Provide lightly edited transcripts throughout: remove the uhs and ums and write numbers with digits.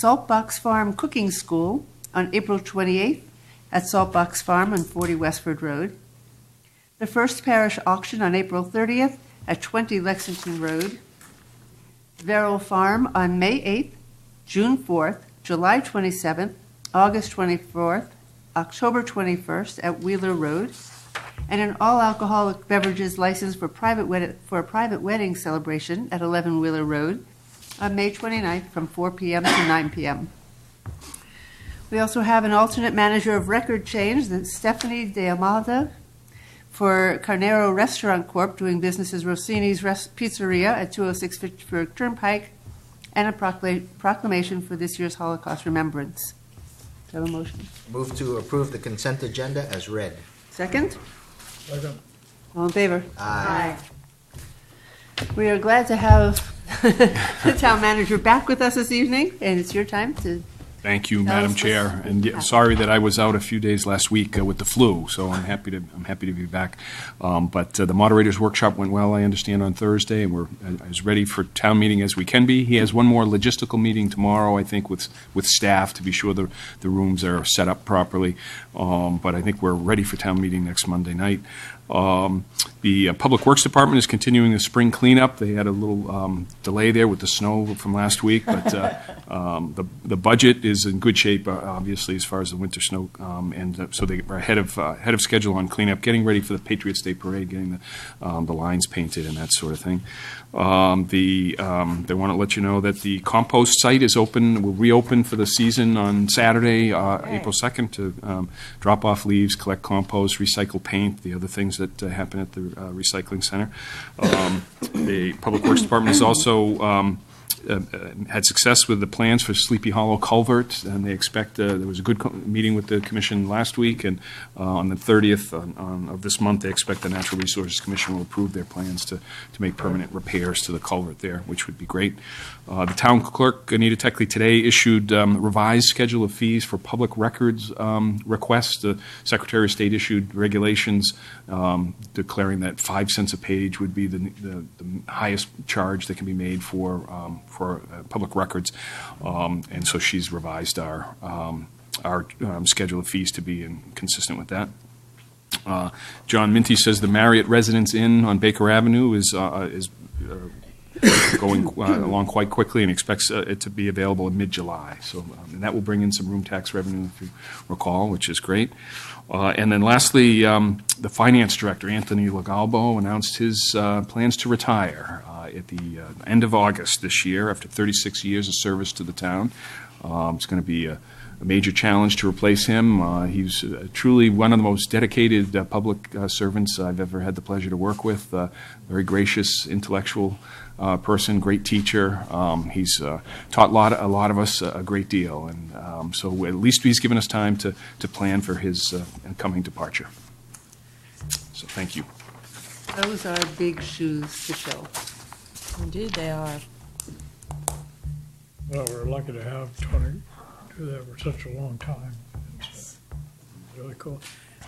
Saltbox Farm Cooking School on April 28th at Saltbox Farm on 40 Westford Road. The First Parish Auction on April 30th at 20 Lexington Road. Verrill Farm on May 8th, June 4th, July 27th, August 24th, October 21st at Wheeler Road, and an all-alcoholic beverages license for a private wedding celebration at 11 Wheeler Road on May 29th from 4 p.m. to 9 p.m. We also have an alternate manager of record change, that's Stephanie D'Amata, for Carnero Restaurant Corp., doing business as Rossini's Pizzeria at 206 Fitchburg Turnpike, and a proclamation for this year's Holocaust Remembrance. Do you have a motion? Move to approve the consent agenda as read. Second? Second. All in favor? Aye. We are glad to have the town manager back with us this evening, and it's your time to... Thank you, Madam Chair. And sorry that I was out a few days last week with the flu, so I'm happy to be back. But the moderator's workshop went well, I understand, on Thursday, and we're as ready for town meeting as we can be. He has one more logistical meeting tomorrow, I think, with staff to be sure the rooms are set up properly. But I think we're ready for town meeting next Monday night. The Public Works Department is continuing the spring cleanup. They had a little delay there with the snow from last week, but the budget is in good shape, obviously, as far as the winter snow, and so they are ahead of schedule on cleanup, getting ready for the Patriots Day Parade, getting the lines painted and that sort of thing. They want to let you know that the compost site is open, will reopen for the season on Saturday, April 2nd, to drop off leaves, collect compost, recycle paint, the other things that happen at the recycling center. The Public Works Department has also had success with the plans for Sleepy Hollow Culvert, and they expect there was a good meeting with the Commission last week, and on the 30th of this month, they expect the Natural Resources Commission will approve their plans to make permanent repairs to the culvert there, which would be great. The town clerk, Anita Techley, today issued a revised schedule of fees for public records requests. The Secretary of State issued regulations declaring that 5 cents a page would be the highest charge that can be made for public records, and so she's revised our schedule of fees to be consistent with that. John Minty says the Marriott Residence Inn on Baker Avenue is going along quite quickly, and expects it to be available in mid-July. So and that will bring in some room tax revenue, if you recall, which is great. And then lastly, the finance director, Anthony Legalbo, announced his plans to retire at the end of August this year after 36 years of service to the town. It's going to be a major challenge to replace him. He's truly one of the most dedicated public servants I've ever had the pleasure to work with. Very gracious, intellectual person, great teacher. He's taught a lot of us a great deal, and so at least he's given us time to plan for his coming departure. So thank you. Those are big shoes to fill. Indeed, they are. Well, we're lucky to have Tony do that for such a long time. It's really cool.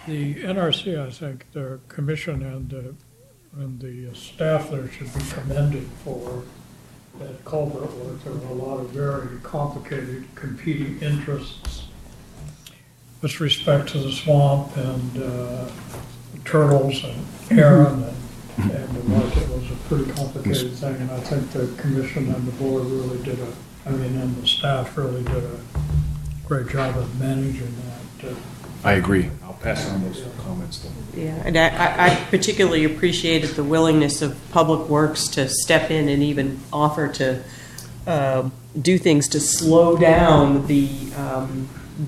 The NRC, I think, the commission and the staff there should be commended for that culvert work. There were a lot of very complicated competing interests with respect to the swamp and turtles and heron and the like. It was a pretty complicated thing, and I think the commission and the board really and the staff really did a great job of managing that. I agree. I'll pass on those comments though. Yeah, and I particularly appreciated the willingness of Public Works to step in and even offer to do things to slow down the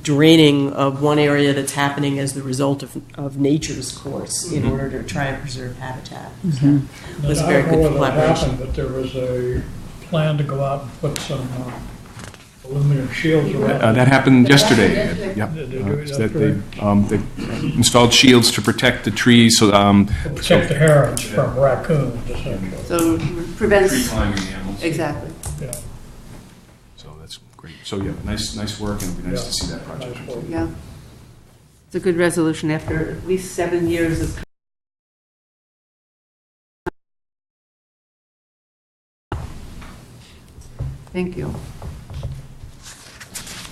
draining of one area that's happening as the result of nature's course in order to try and preserve habitat. So it was a very good collaboration. But there was a plan to go out and put some aluminum shields around. That happened yesterday. Yep. They installed shields to protect the trees. So protect the herons from raccoons, essentially. So prevents tree climbing animals. Exactly. Yeah. So that's great. So yeah, nice work, and it'll be nice to see that project. Nice. Yeah. It's a good resolution after at least 7 years of. Thank you.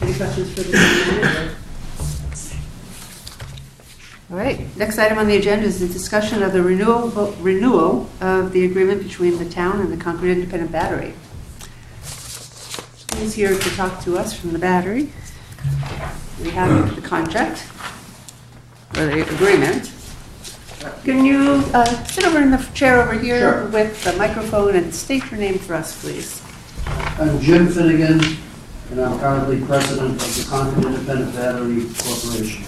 Any questions for the city manager? All right, next item on the agenda is the discussion of the renewal of the agreement between the town and the Concord Independent Battery. Who's here to talk to us from the battery? We have the contract, or the agreement. Can you sit over in the chair over here Sure. with the microphone and state your name for us, please? I'm Jim Finnegan, and I'm currently president of the Concord Independent Battery Corporation.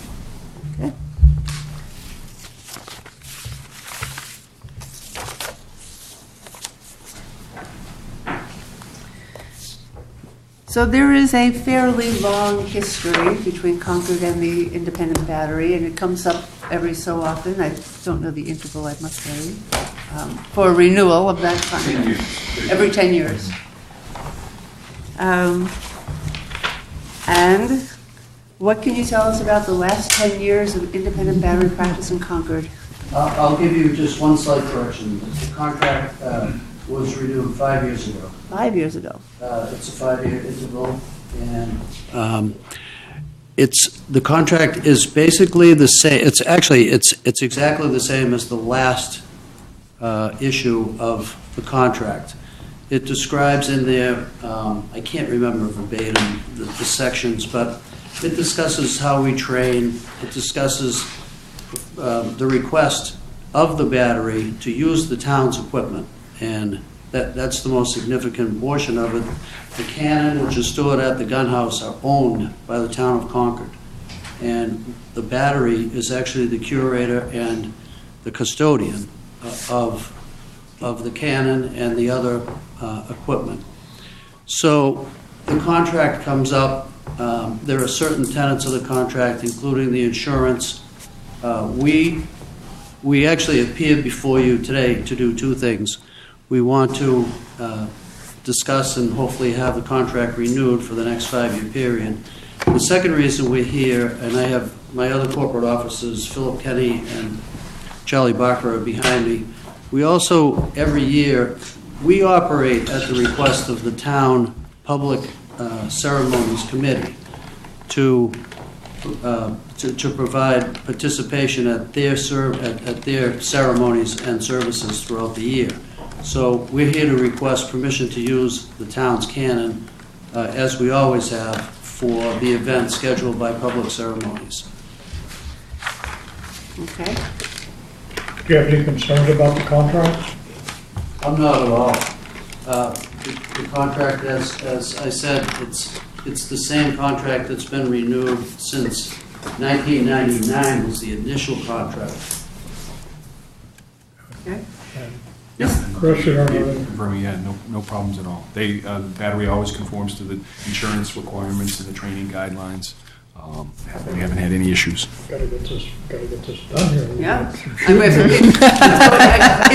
Okay. So there is a fairly long history between Concord and the Independent Battery, and it comes up every so often. I don't know the interval, I must say, for renewal of that contract. Every 10 years. And what can you tell us about the last 10 years of independent battery practice in Concord? I'll give you just one slight correction. The contract was renewed 5 years ago. 5 years ago. It's a 5-year interval, and the contract is basically the same. It's exactly the same as the last issue of the contract. It describes in there, I can't remember verbatim the sections, but it discusses how we train. It discusses the request of the battery to use the town's equipment, and that's the most significant portion of it. The cannon, which is stored at the gun house, are owned by the town of Concord, and the battery is actually the curator and the custodian of the cannon and the other equipment. So the contract comes up. There are certain tenets of the contract, including the insurance. We actually appeared before you today to do two things. We want to discuss and hopefully have the contract renewed for the next 5-year period. The second reason we're here, and I have my other corporate officers, Philip Kenny and Charlie Barker, are behind me. We also, every year, we operate at the request of the town Public Ceremonies Committee to provide participation at their ceremonies and services throughout the year. So we're here to request permission to use the town's cannon, as we always have, for the event scheduled by Public Ceremonies. Okay. Do you have any concerns about the contract? I'm not at all. The contract, as I said, it's the same contract that's been renewed since 1999 was the initial contract. Okay. Chris, you don't know? Vermi, yeah, no problems at all. The battery always conforms to the insurance requirements and the training guidelines. We haven't had any issues. Gotta get this done here. Yeah. Is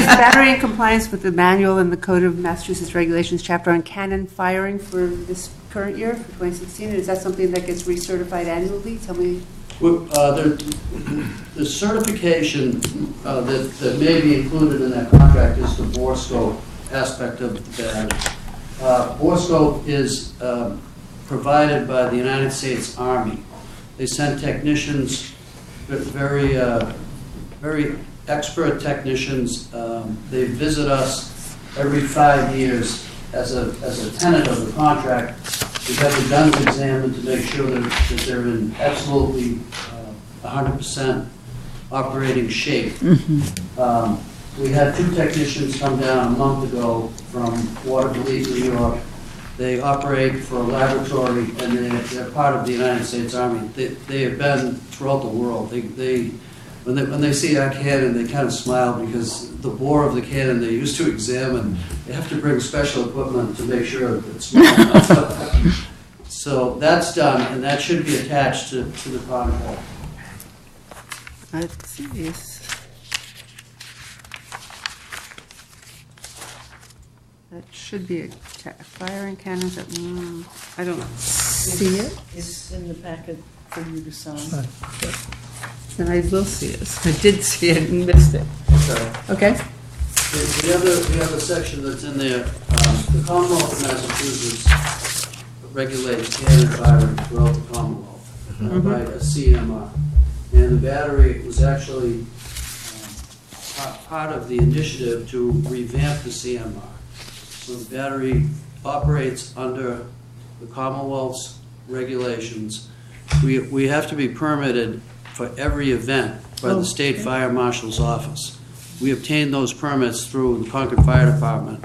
the battery in compliance with the manual and the Code of Massachusetts Regulations chapter on cannon firing for this current year, for 2016? Is that something that gets recertified annually? Tell me. The certification that may be included in that contract is the bore scope aspect of the battery. Bore scope is provided by the United States Army. They send technicians, very expert technicians. They visit us every 5 years as a tenet of the contract. We have the guns examined to make sure that they're in absolutely 100% operating shape. We had 2 technicians come down a month ago from Waterville, New York. They operate for a laboratory, and they're part of the United States Army. They have been throughout the world. When they see our cannon, they kind of smile because the bore of the cannon they used to examine, they have to bring special equipment to make sure it's small enough. So that's done, and that should be attached to the contract. Let's see this. That should be a firing cannon. I don't see it. It's in the packet for you to sign. Then I will see this. I did see it and missed it. Okay. The other section that's in there, the Commonwealth of Massachusetts regulates cannon firing throughout the Commonwealth by a CMR. And the battery was actually part of the initiative to revamp the CMR. So the battery operates under the Commonwealth's regulations. We have to be permitted for every event by the State Fire Marshal's office. We obtained those permits through the Concord Fire Department,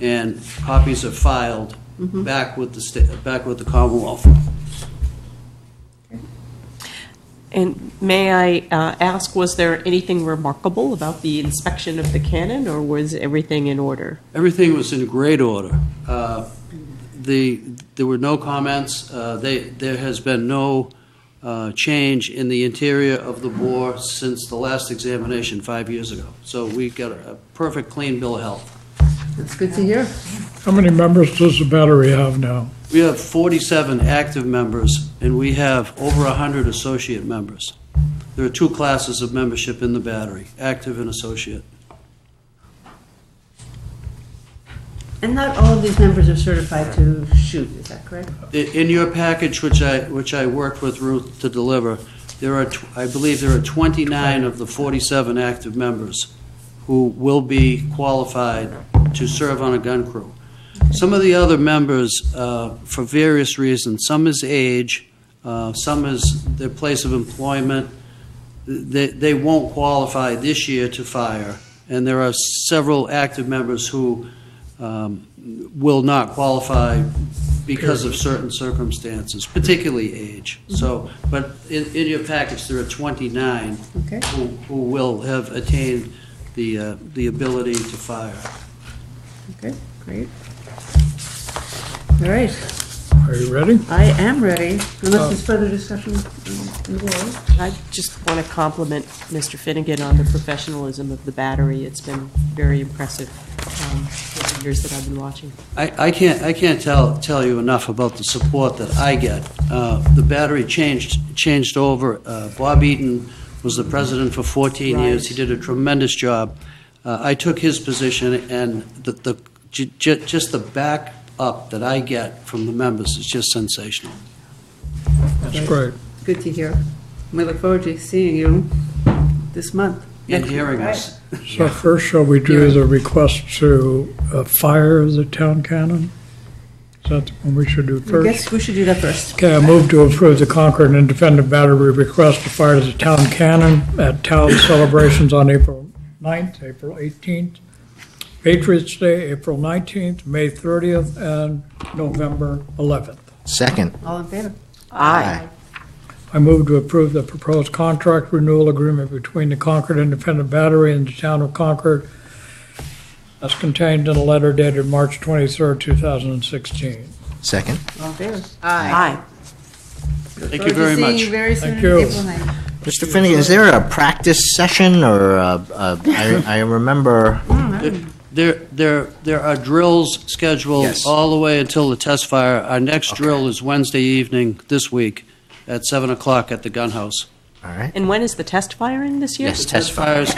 and copies are filed back with the Commonwealth. And may I ask, was there anything remarkable about the inspection of the cannon, or was everything in order? Everything was in great order. There were no comments. There has been no change in the interior of the bore since the last examination 5 years ago. So we got a perfect clean bill of health. That's good to hear. How many members does the battery have now? We have 47 active members, and we have over 100 associate members. There are two classes of membership in the battery, active and associate. And not all of these members are certified to shoot, is that correct? In your package, which I worked with Ruth to deliver, I believe there are 29 of the 47 active members who will be qualified to serve on a gun crew. Some of the other members, for various reasons, some is age, some is their place of employment, they won't qualify this year to fire. And there are several active members who will not qualify because of certain circumstances, particularly age. So, but in your package, there are 29 who will have attained the ability to fire. Okay, great. All right, Are you ready? I am ready, unless there's further discussion in the world. I just want to compliment Mr. Finnegan on the professionalism of the battery. It's been very impressive for the years that I've been watching. I can't tell you enough about the support that I get. The battery changed over. Bob Eaton was the president for 14 years. He did a tremendous job. I took his position, and just the back up that I get from the members is just sensational. That's great. Good to hear. We look forward to seeing you this month. And hearing us. So first, shall we do the request to fire the town cannon? Is that the one we should do I first? guess we should do that first. Okay, I move to approve the Concord Independent Battery request to fire the town cannon at town celebrations on April 9th, April 18th, Patriots Day, April 19th, May 30th, and November 11th. Second. All in favor? Aye. I move to approve the proposed contract renewal agreement between the Concord Independent Battery and the town of Concord as contained in a letter dated March 23rd, 2016. Second. All in favor? Aye. Thank you very much. See you very soon, Thank you. April 9th. Mr. Finnegan, is there a practice session or I remember, There are drills scheduled Yes. all the way until the test fire. Our next drill is Wednesday evening this week at 7 o'clock at the gun house. all right? And when is the test firing this year? Yes. The test fires,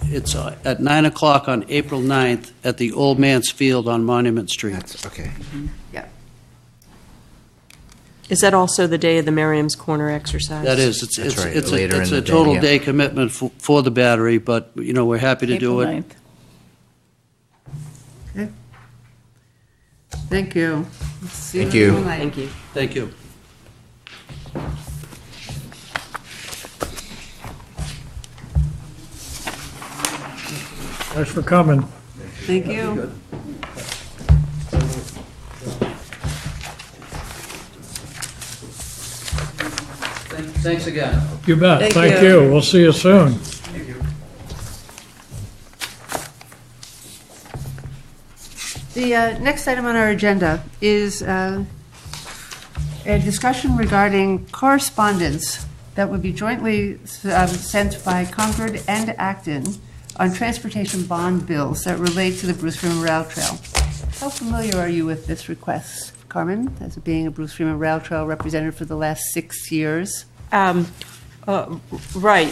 it's at 9 o'clock on April 9th at the Old Man's Field on Monument Street. That's okay. Yeah. Is that also the day of the Merriam's Corner exercise? That is, That's right, it's later in a the day, total yeah. day commitment for the battery, but, you know, we're happy to do April it. 9th. Okay. Thank you. See Thank you. April 9th. Thank you. Thank you. Thanks for coming. Thank you. Thanks again. You bet. Thank Thank you. you. We'll see you soon. The next item on our agenda is a discussion regarding correspondence that would be jointly sent by Concord and Acton on transportation bond bills that relate to the Bruce Freeman Rail Trail. How familiar are you with this request, Carmen, as being a Bruce Freeman Rail Trail representative for the last 6 years? Right.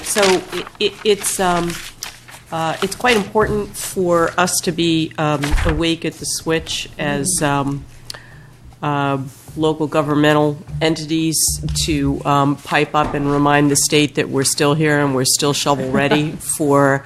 So it's quite important for us to be awake at the switch as local governmental entities to pipe up and remind the state that we're still here and we're still shovel-ready for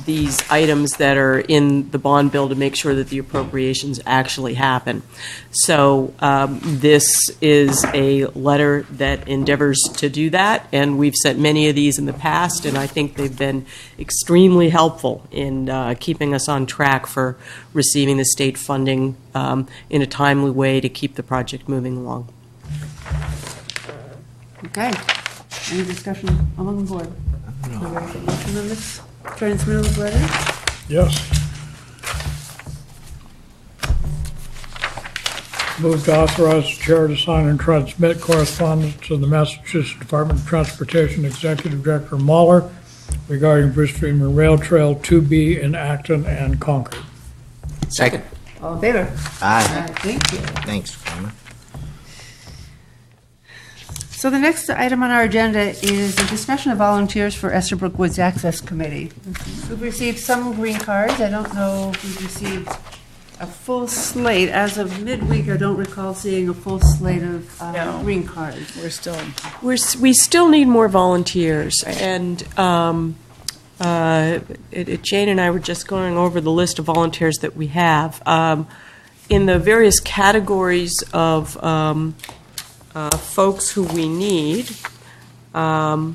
these items that are in the bond bill to make sure that the appropriations actually happen. So this is a letter that endeavors to do that, and we've sent many of these in the past, and I think they've been extremely helpful in keeping us on track for receiving the state funding in a timely way to keep the project moving along. Okay. Any discussion among the board? No. Motion on this transmittal of letter? Yes. Move to authorize the chair to sign and transmit correspondence to the Massachusetts Department of Transportation Executive Director Mahler regarding Bruce Freeman Rail Trail 2B in Acton and Concord. Second. All in favor? Aye. Thank you. Thanks, Kramer. So the next item on our agenda is a discussion of volunteers for Estherbrook Woods Access Committee. We've received some green cards. I don't know if we've received a full slate. As of midweek, I don't recall seeing a full slate of No. green cards. We're still, We still need more volunteers, and Jane and I were just going over the list of volunteers that we have. In the various categories of folks who we need, I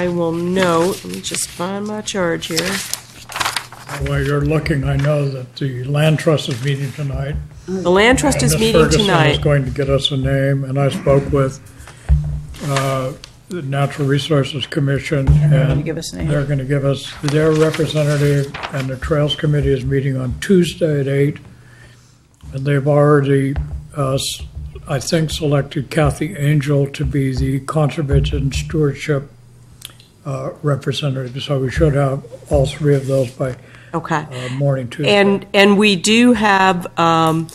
will note, let me just find my charge here. While you're looking, I know that the Land Trust is meeting tonight. The Land Trust And is Ms. meeting Ferguson is tonight. going to get us a name, and I spoke with the Natural Resources Commission, gonna and give us a name. they're going to give us their representative, and the Trails Committee is meeting on Tuesday at 8, and they've already, I think, selected Kathy Angel to be the Conservation Stewardship representative, so we should have all three of those by Okay. morning Tuesday. And we do have a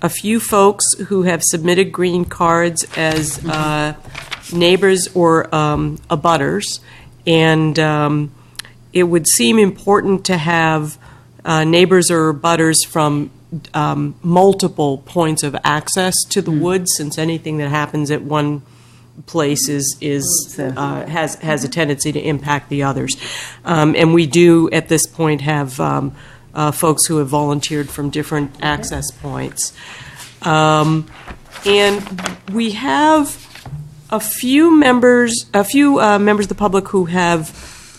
few folks who have submitted green cards as neighbors or abutters, and it would seem important to have neighbors or abutters from multiple points of access to the woods, since anything that happens at one place has a tendency to impact the others. And we do, at this point, have folks who have volunteered from different access points. And we have a few members of the public who have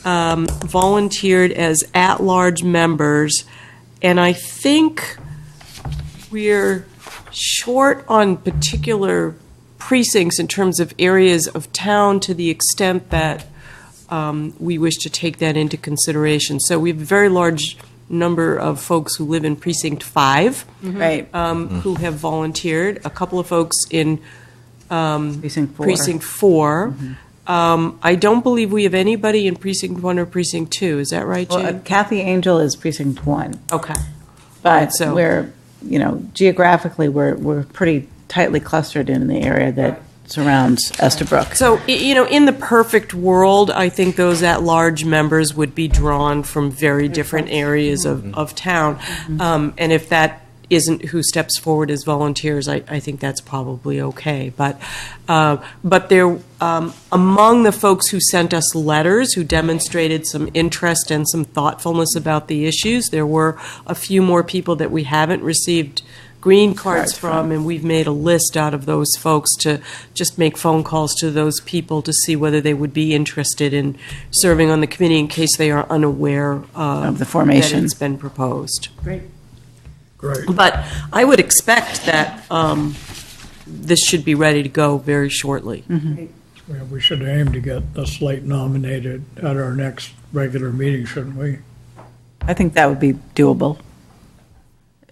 volunteered as at-large members, and I think we're short on particular precincts in terms of areas of town to the extent that we wish to take that into consideration. So we have a very large number of folks who live in Precinct 5 right, who have volunteered, a couple of folks in precinct 4. Precinct 4. I don't believe we have anybody in Precinct 1 or Precinct 2. Is that right, Jane? Well, Kathy Angel is precinct 1, Okay. but So- we're, geographically, we're pretty tightly clustered in the area that surrounds Estherbrook. So, in the perfect world, I think those at-large members would be drawn from very different areas of town. And if that isn't who steps forward as volunteers, I think that's probably okay. But there, among the folks who sent us letters, who demonstrated some interest and some thoughtfulness about the issues, there were a few more people that we haven't received green cards from, and we've made a list out of those folks to just make phone calls to those people to see whether they would be interested in serving on the committee in case they are unaware Of the formation. that it's been proposed. Great. Great. But I would expect that this should be ready to go very shortly. Yeah, we should aim to get the slate nominated at our next regular meeting, shouldn't we? I think that would be doable.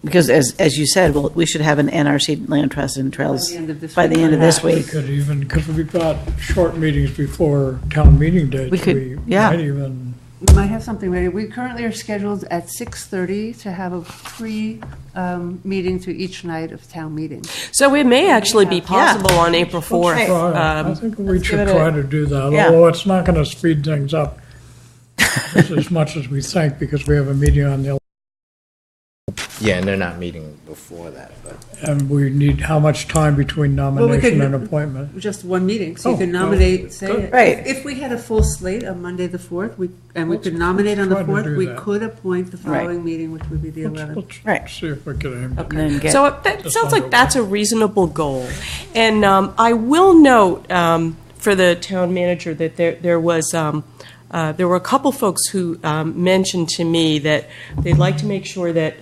Because as you said, well, we should have an NRC Land Trust and Trails by the end of this We week. could even, because we've got short meetings before town meeting dates. We could- yeah. might even, We might have something ready. We currently are scheduled at 6:30 to have a pre-meeting to each night of town meeting. So it may actually be possible on April 4th. Right. I think we let's should give it try a- to do that, Yeah. although it's not going to speed things up as much as we think, because we have a meeting on the Yeah, and they're not meeting before that, but. And we need, how much time between nomination and appointment? Just one meeting, so you Oh, can well, nominate, say, good. Right. if we had a full slate on Monday the 4th, we Let's- could nominate on the let's try to 4th, do we that. could appoint the Right. following meeting, which would be the 11th. Let's Right. see if we can aim. And then get- So that Just sounds under like that's a reasonable goal. And I will note for the town manager that there were a couple folks who mentioned to me that they'd like to make sure that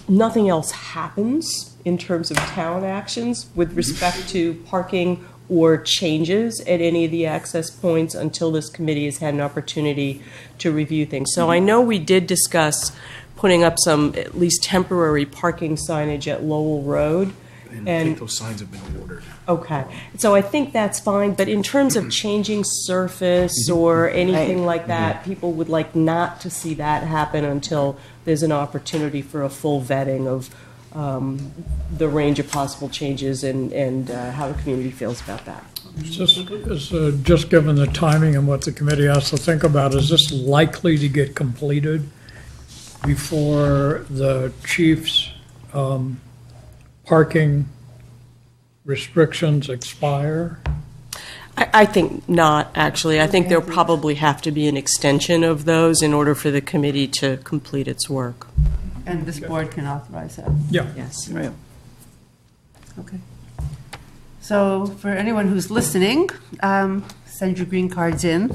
nothing else happens in terms of town actions with respect to parking or changes at any of the access points until this committee has had an opportunity to review things. So I know we did discuss putting up some at least temporary parking signage at Lowell Road. And I think those signs have been ordered. Okay, so I think that's fine, but in terms of changing surface or anything like that, people would like not to see that happen until there's an opportunity for a full vetting of the range of possible changes and how the community feels about that. Just given the timing and what the committee has to think about, is this likely to get completed before the chief's parking restrictions expire? I think not, actually. I think there'll probably have to be an extension of those in order for the committee to complete its work. And this board can authorize that. Yeah. Yes. Right. Okay. So for anyone who's listening, send your green cards in.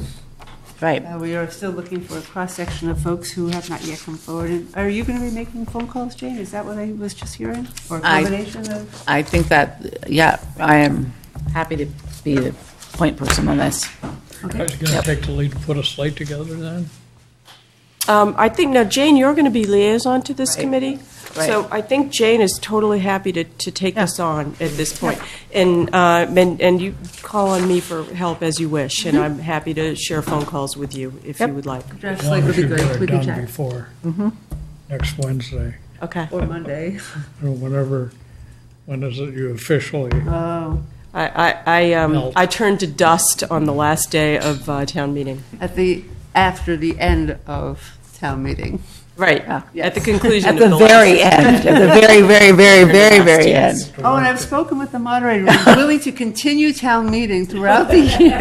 Right. We are still looking for a cross-section of folks who have not yet come forward. And are you going to be making phone calls, Jane? Is that what I was just hearing? Or a combination of? I think that, yeah, I am happy to be the point person on this. Guys, going to take the lead to put a slate together then? I think, now, Jane, you're going to be liaison to this Right. committee. Right. So I think Jane is totally happy to take this on at this point. And you call on me for help as you wish, and I'm happy to share phone calls with you if you would like. Draft As long slate would as be you get great. it We can done chat. before next Wednesday, Okay. Or Monday. or whenever, when is it you officially? Oh, I turned to dust on the last day of town meeting. after the end of town meeting. Right, at the conclusion At of the the very end, at the very, very, very, very, very end. Oh, and I've spoken with the moderator, who's willing to continue town meeting throughout the year.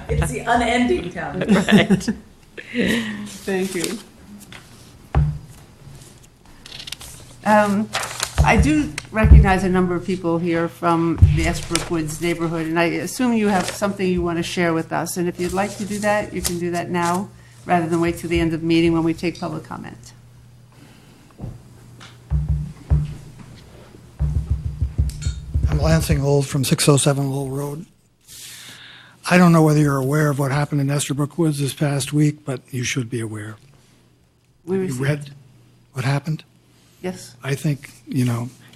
It's the unending town. Right. Thank you. I do recognize a number of people here from the Esbrook Woods neighborhood, and I assume you have something you want to share with us. And if you'd like to do that, you can do that now, rather than wait till the end of the meeting when we take public comment. I'm Lansing Old from 607 Lowell Road. I don't know whether you're aware of what happened in Estabrook Woods this past week, but you should be aware. We You received- read what happened? Yes. I think, you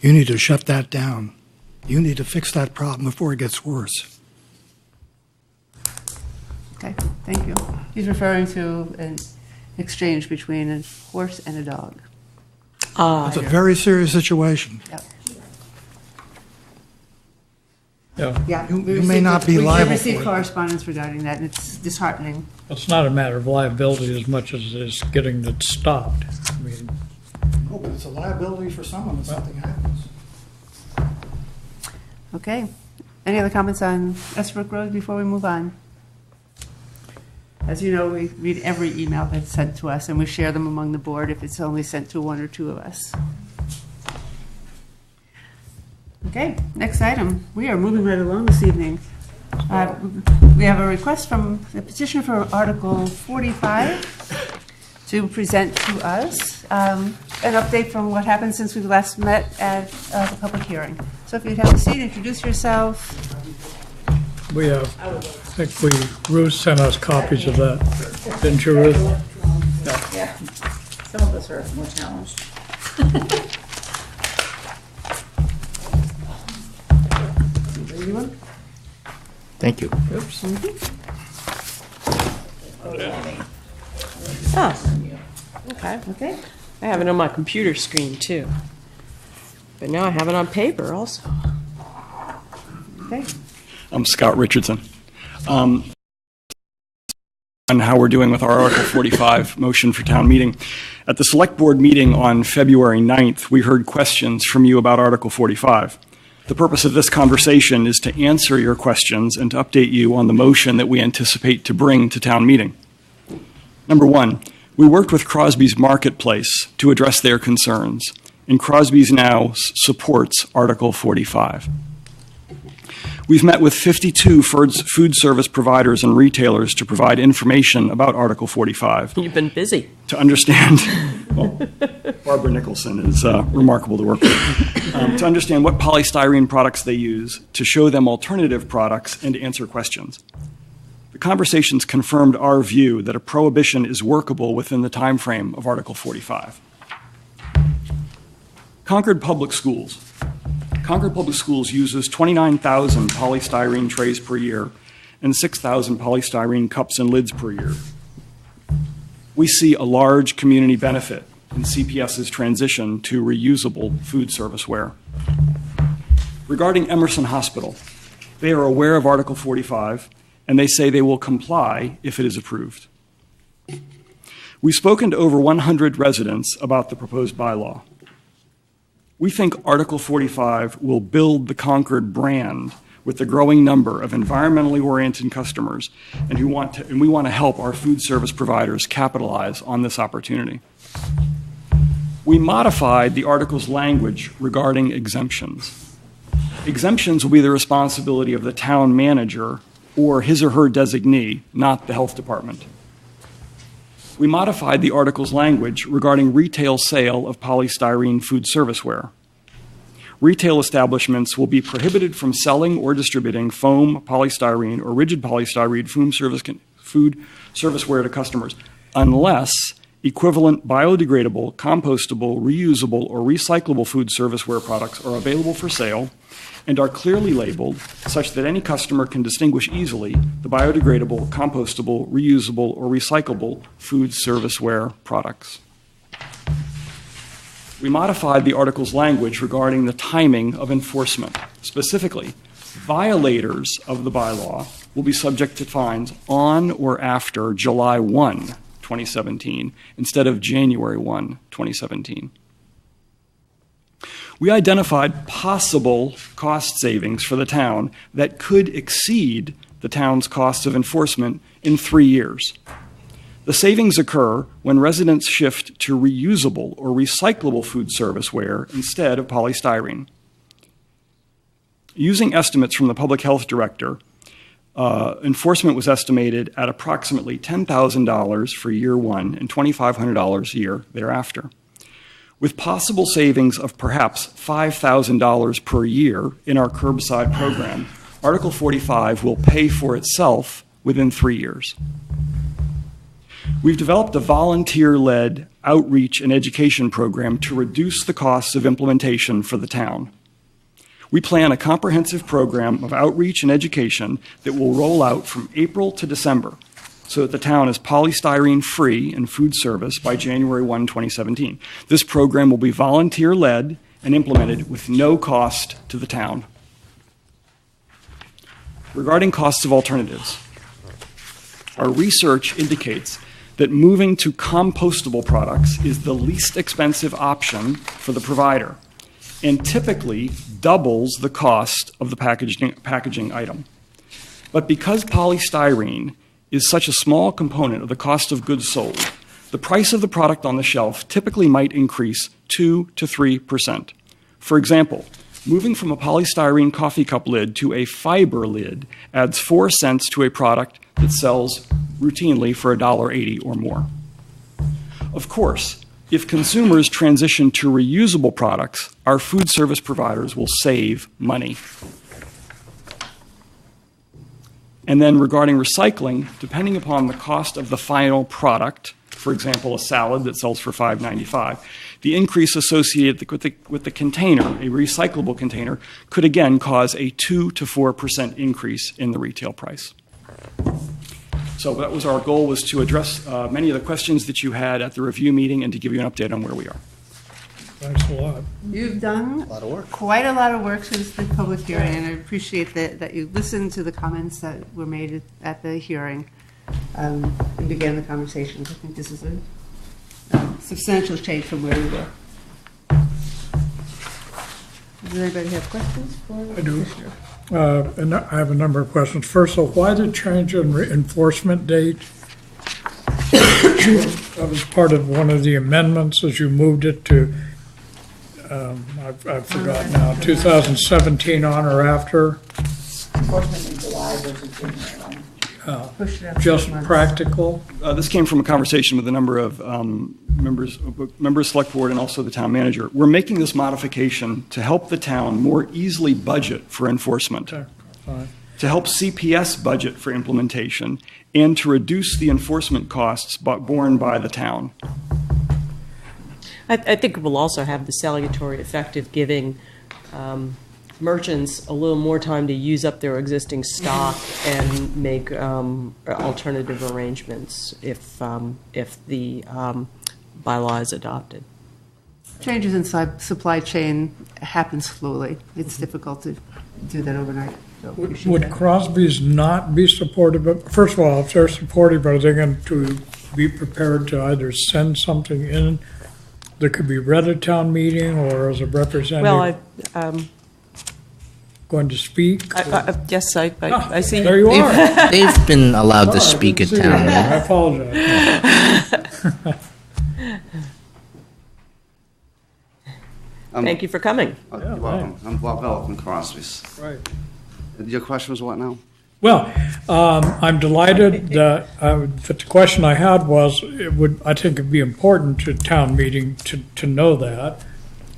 need to shut that down. You need to fix that problem before it gets worse. Okay, thank you. He's referring to an exchange between a horse and a dog. It's a very serious situation. Yep. Yeah, Yeah. You- we you may received not it. be liable We received for it. correspondence regarding that, and it's disheartening. it's not a matter of liability as much as it is getting it stopped. I mean, Oh, but it's a liability for someone if something happens. Okay. Any other comments on Esbrook Road before we move on? As you know, we read every email that's sent to us, and we share them among the board if it's only sent to one or two of us. Okay, next item. We are moving right along this evening. We have a request from the petitioner for Article 45 to present to us an update from what happened since we last met at the public hearing. So if you'd have a seat, introduce yourself. we have, I think Ruth sent us copies of that. Didn't you, Ruth? Yeah. Some of us are more challenged. Anyone? Thank you. Okay. Okay. I have it on my computer screen, too. But now I have it on paper also. Okay. I'm Scott Richardson. on how we're doing with our Article 45 motion for town meeting. At the Select Board meeting on February 9th, we heard questions from you about Article 45. The purpose of this conversation is to answer your questions and to update you on the motion that we anticipate to bring to town meeting. Number one, we worked with Crosby's Marketplace to address their concerns, and Crosby's now supports Article 45. We've met with 52 food service providers and retailers to provide information about Article 45. You've been busy. To understand, well, Barbara Nicholson is remarkable to work with, to understand what polystyrene products they use, to show them alternative products, and to answer questions. The conversations confirmed our view that a prohibition is workable within the time frame of Article 45. Concord Public Schools. Concord Public Schools uses 29,000 polystyrene trays per year and 6,000 polystyrene cups and lids per year. We see a large community benefit in CPS's transition to reusable food service ware. Regarding Emerson Hospital, they are aware of Article 45, and they say they will comply if it is approved. We've spoken to over 100 residents about the proposed bylaw. We think Article 45 will build the Concord brand with the growing number of environmentally oriented customers and we want to help our food service providers capitalize on this opportunity. We modified the article's language regarding exemptions. Exemptions will be the responsibility of the town manager or his or her designee, not the health department. We modified the article's language regarding retail sale of polystyrene food serviceware. Retail establishments will be prohibited from selling or distributing foam, polystyrene, or rigid polystyrene food serviceware to customers unless equivalent biodegradable, compostable, reusable, or recyclable food serviceware products are available for sale and are clearly labeled such that any customer can distinguish easily the biodegradable, compostable, reusable, or recyclable food serviceware products. We modified the article's language regarding the timing of enforcement. Specifically, violators of the bylaw will be subject to fines on or after July 1, 2017, instead of January 1, 2017. We identified possible cost savings for the town that could exceed the town's costs of enforcement in 3 years. The savings occur when residents shift to reusable or recyclable food serviceware instead of polystyrene. Using estimates from the public health director, enforcement was estimated at approximately $10,000 for year one and $2,500 a year thereafter. With possible savings of perhaps $5,000 per year in our curbside program, Article 45 will pay for itself within 3 years. We've developed a volunteer-led outreach and education program to reduce the costs of implementation for the town. We plan a comprehensive program of outreach and education that will roll out from April to December so that the town is polystyrene-free in food service by January 1, 2017. This program will be volunteer-led and implemented with no cost to the town. Regarding costs of alternatives, our research indicates that moving to compostable products is the least expensive option for the provider and typically doubles the cost of the packaging item. But because polystyrene is such a small component of the cost of goods sold, the price of the product on the shelf typically might increase 2 to 3%. For example, moving from a polystyrene coffee cup lid to a fiber lid adds 4 cents to a product that sells routinely for $1.80 or more. Of course, if consumers transition to reusable products, our food service providers will save money. And then regarding recycling, depending upon the cost of the final product, for example, a salad that sells for $5.95, the increase associated with the container, a recyclable container, could again cause a 2 to 4% increase in the retail price. So that was our goal, was to address many of the questions that you had at the review meeting and to give you an update on where we are. Thanks a lot. You've done quite a lot of work since the public hearing, and I appreciate that you listened to the comments that were made at the hearing. and began the conversations. I think this is a substantial change from where we were. Does anybody have questions for I do. Commissioner? And I have a number of questions. First of all, why the change in enforcement date? That was part of one of the amendments as you moved it to, I forgot now, 2017 on or after? Enforcement in July versus January. Push it up Just 6 months. practical? This came from a conversation with a number of members of select board and also the town manager. We're making this modification to help the town more easily budget for enforcement, Okay, fine. to help CPS budget for implementation, and to reduce the enforcement costs borne by the town. I think it will also have the salutary effect of giving merchants a little more time to use up their existing stock and make alternative arrangements if the bylaw is adopted. Changes in supply chain happen slowly. It's difficult to do that overnight. So we Would should- would Crosby's not be supportive of, first of all, if they're supportive, are they going to be prepared to either send something in that could be read at town meeting, or as a representative going to speak? Yes, I see. There you are. They've been allowed to speak at town meeting. I apologize. Thank you for coming. Yeah, Welcome. I'm Bob Bell from Crosby's. Right. Your question was what now? Well, I'm delighted that, but the question I had was, I think it'd be important to town meeting to know that,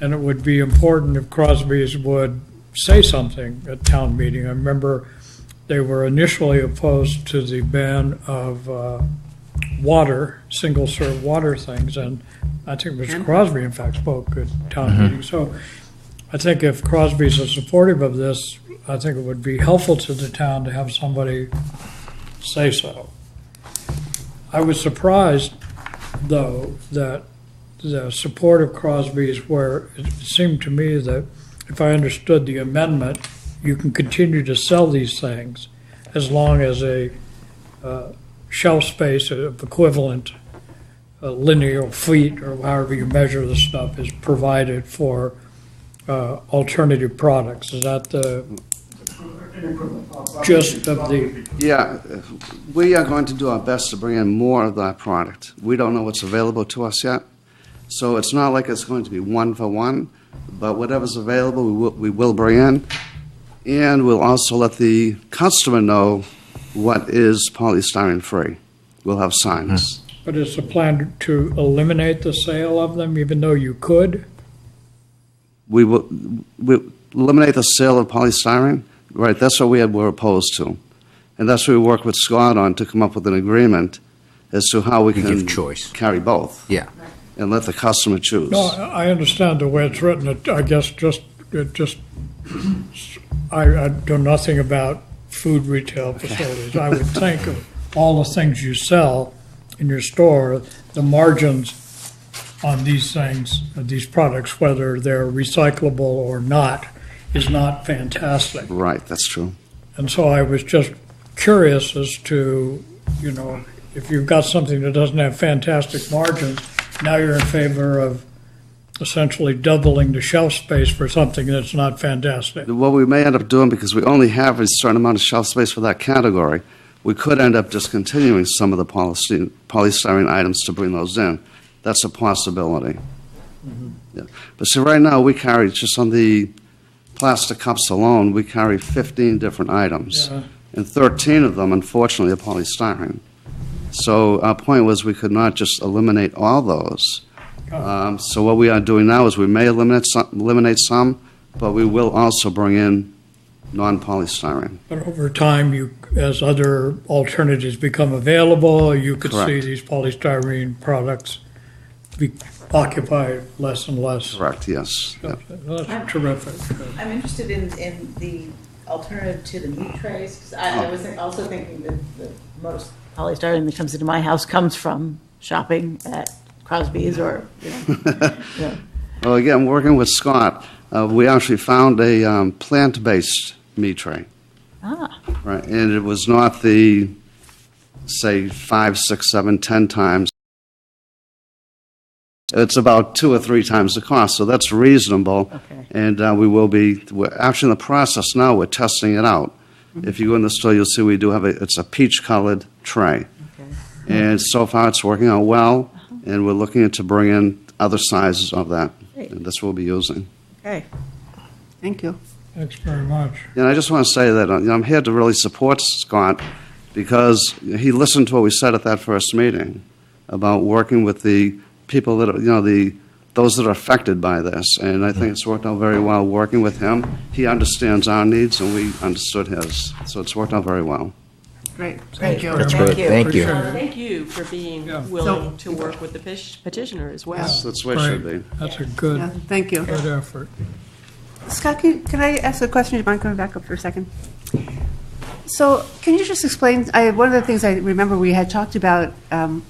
and it would be important if Crosby's would say something at town meeting. I remember they were initially opposed to the ban of water, single-serve water things, and I think Mr. Crosby, in fact, spoke at town meeting. So I think if Crosby's is supportive of this, I think it would be helpful to the town to have somebody say so. I was surprised, though, that the support of Crosby's, where it seemed to me that if I understood the amendment, you can continue to sell these things as long as a shelf space of equivalent linear feet, or however you measure the stuff, is provided for alternative products. Is that the gist of the? Yeah, we are going to do our best to bring in more of that product. We don't know what's available to us yet, so it's not like it's going to be one for one, but whatever's available, we will bring in, and we'll also let the customer know what is polystyrene free. We'll have signs. But is the plan to eliminate the sale of them, even though you could? We will eliminate the sale of polystyrene. Right, that's what we're opposed to. And that's what we work with Scott on, to come up with an agreement as to how we To can give choice. carry both Yeah. and let the customer choose. No, I understand the way it's written. I guess I know nothing about food retail facilities. I would think of all the things you sell in your store, the margins on these things, these products, whether they're recyclable or not, is not fantastic. Right, that's true. And so I was just curious as to, if you've got something that doesn't have fantastic margins, now you're in favor of essentially doubling the shelf space for something that's not fantastic. What we may end up doing, because we only have a certain amount of shelf space for that category, we could end up discontinuing some of the polystyrene items to bring those in. That's a possibility. Yeah. But see, right now, we carry, just on the plastic cups alone, we carry 15 different items. Yeah. And 13 of them, unfortunately, are polystyrene. So our point was we could not just eliminate all those. So what we are doing now is we may eliminate some, but we will also bring in non-polystyrene. But over time, as other alternatives become available, you could see Correct. these polystyrene products occupy less and less. Correct, yes. Yep. That's terrific. I'm interested in the alternative to the meat trays, because I was also thinking that the most polystyrene that comes into my house comes from shopping at Crosby's or, yeah. Well, again, working with Scott, we actually found a plant-based meat tray. Ah, Right, and it was not the say 5, 6, 7, 10 times, it's about 2 or 3 times the cost, so that's reasonable. Okay. And we're actually in the process now, we're testing it out. If you go in the store, you'll see we do have it's a peach-colored tray. Okay. And so far, it's working out well, and we're looking to bring in other sizes of that. Great. And this we'll be using. Okay. Thank you. Thanks very much. And I just want to say that I'm here to really support Scott because he listened to what we said at that first meeting about working with the people that are, those that are affected by this. And I think it's worked out very well working with him. He understands our needs and we understood his. So it's worked out very well. Great. Thank you. That's good. Thank you. Thank you for being willing to work with the petitioner as well. That's the way it should be. That's a Yeah, good, thank you. good effort. Scott, can I ask a question? Do you mind coming back up for a second? So can you just explain, one of the things I remember we had talked about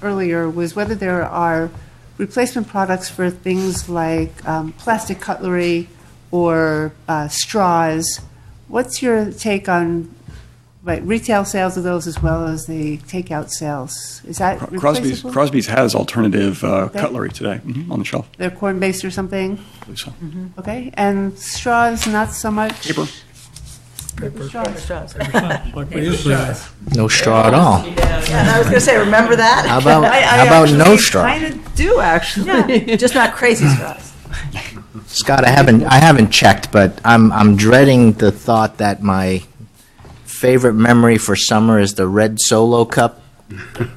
earlier was whether there are replacement products for things like plastic cutlery or straws. What's your take on retail sales of those as well as the takeout sales? Is that replaceable? Crosby's has alternative cutlery today on the shelf. They're corn-based or something? I believe so. Okay, and straws, not so much? Paper. Straws. Like we used to have. No straw at all. Yeah, and I was going to say, remember that? How about no straw? I kind of do, actually. Yeah, just not crazy straws. Scott, I haven't checked, but I'm dreading the thought that my favorite memory for summer is the red Solo cup.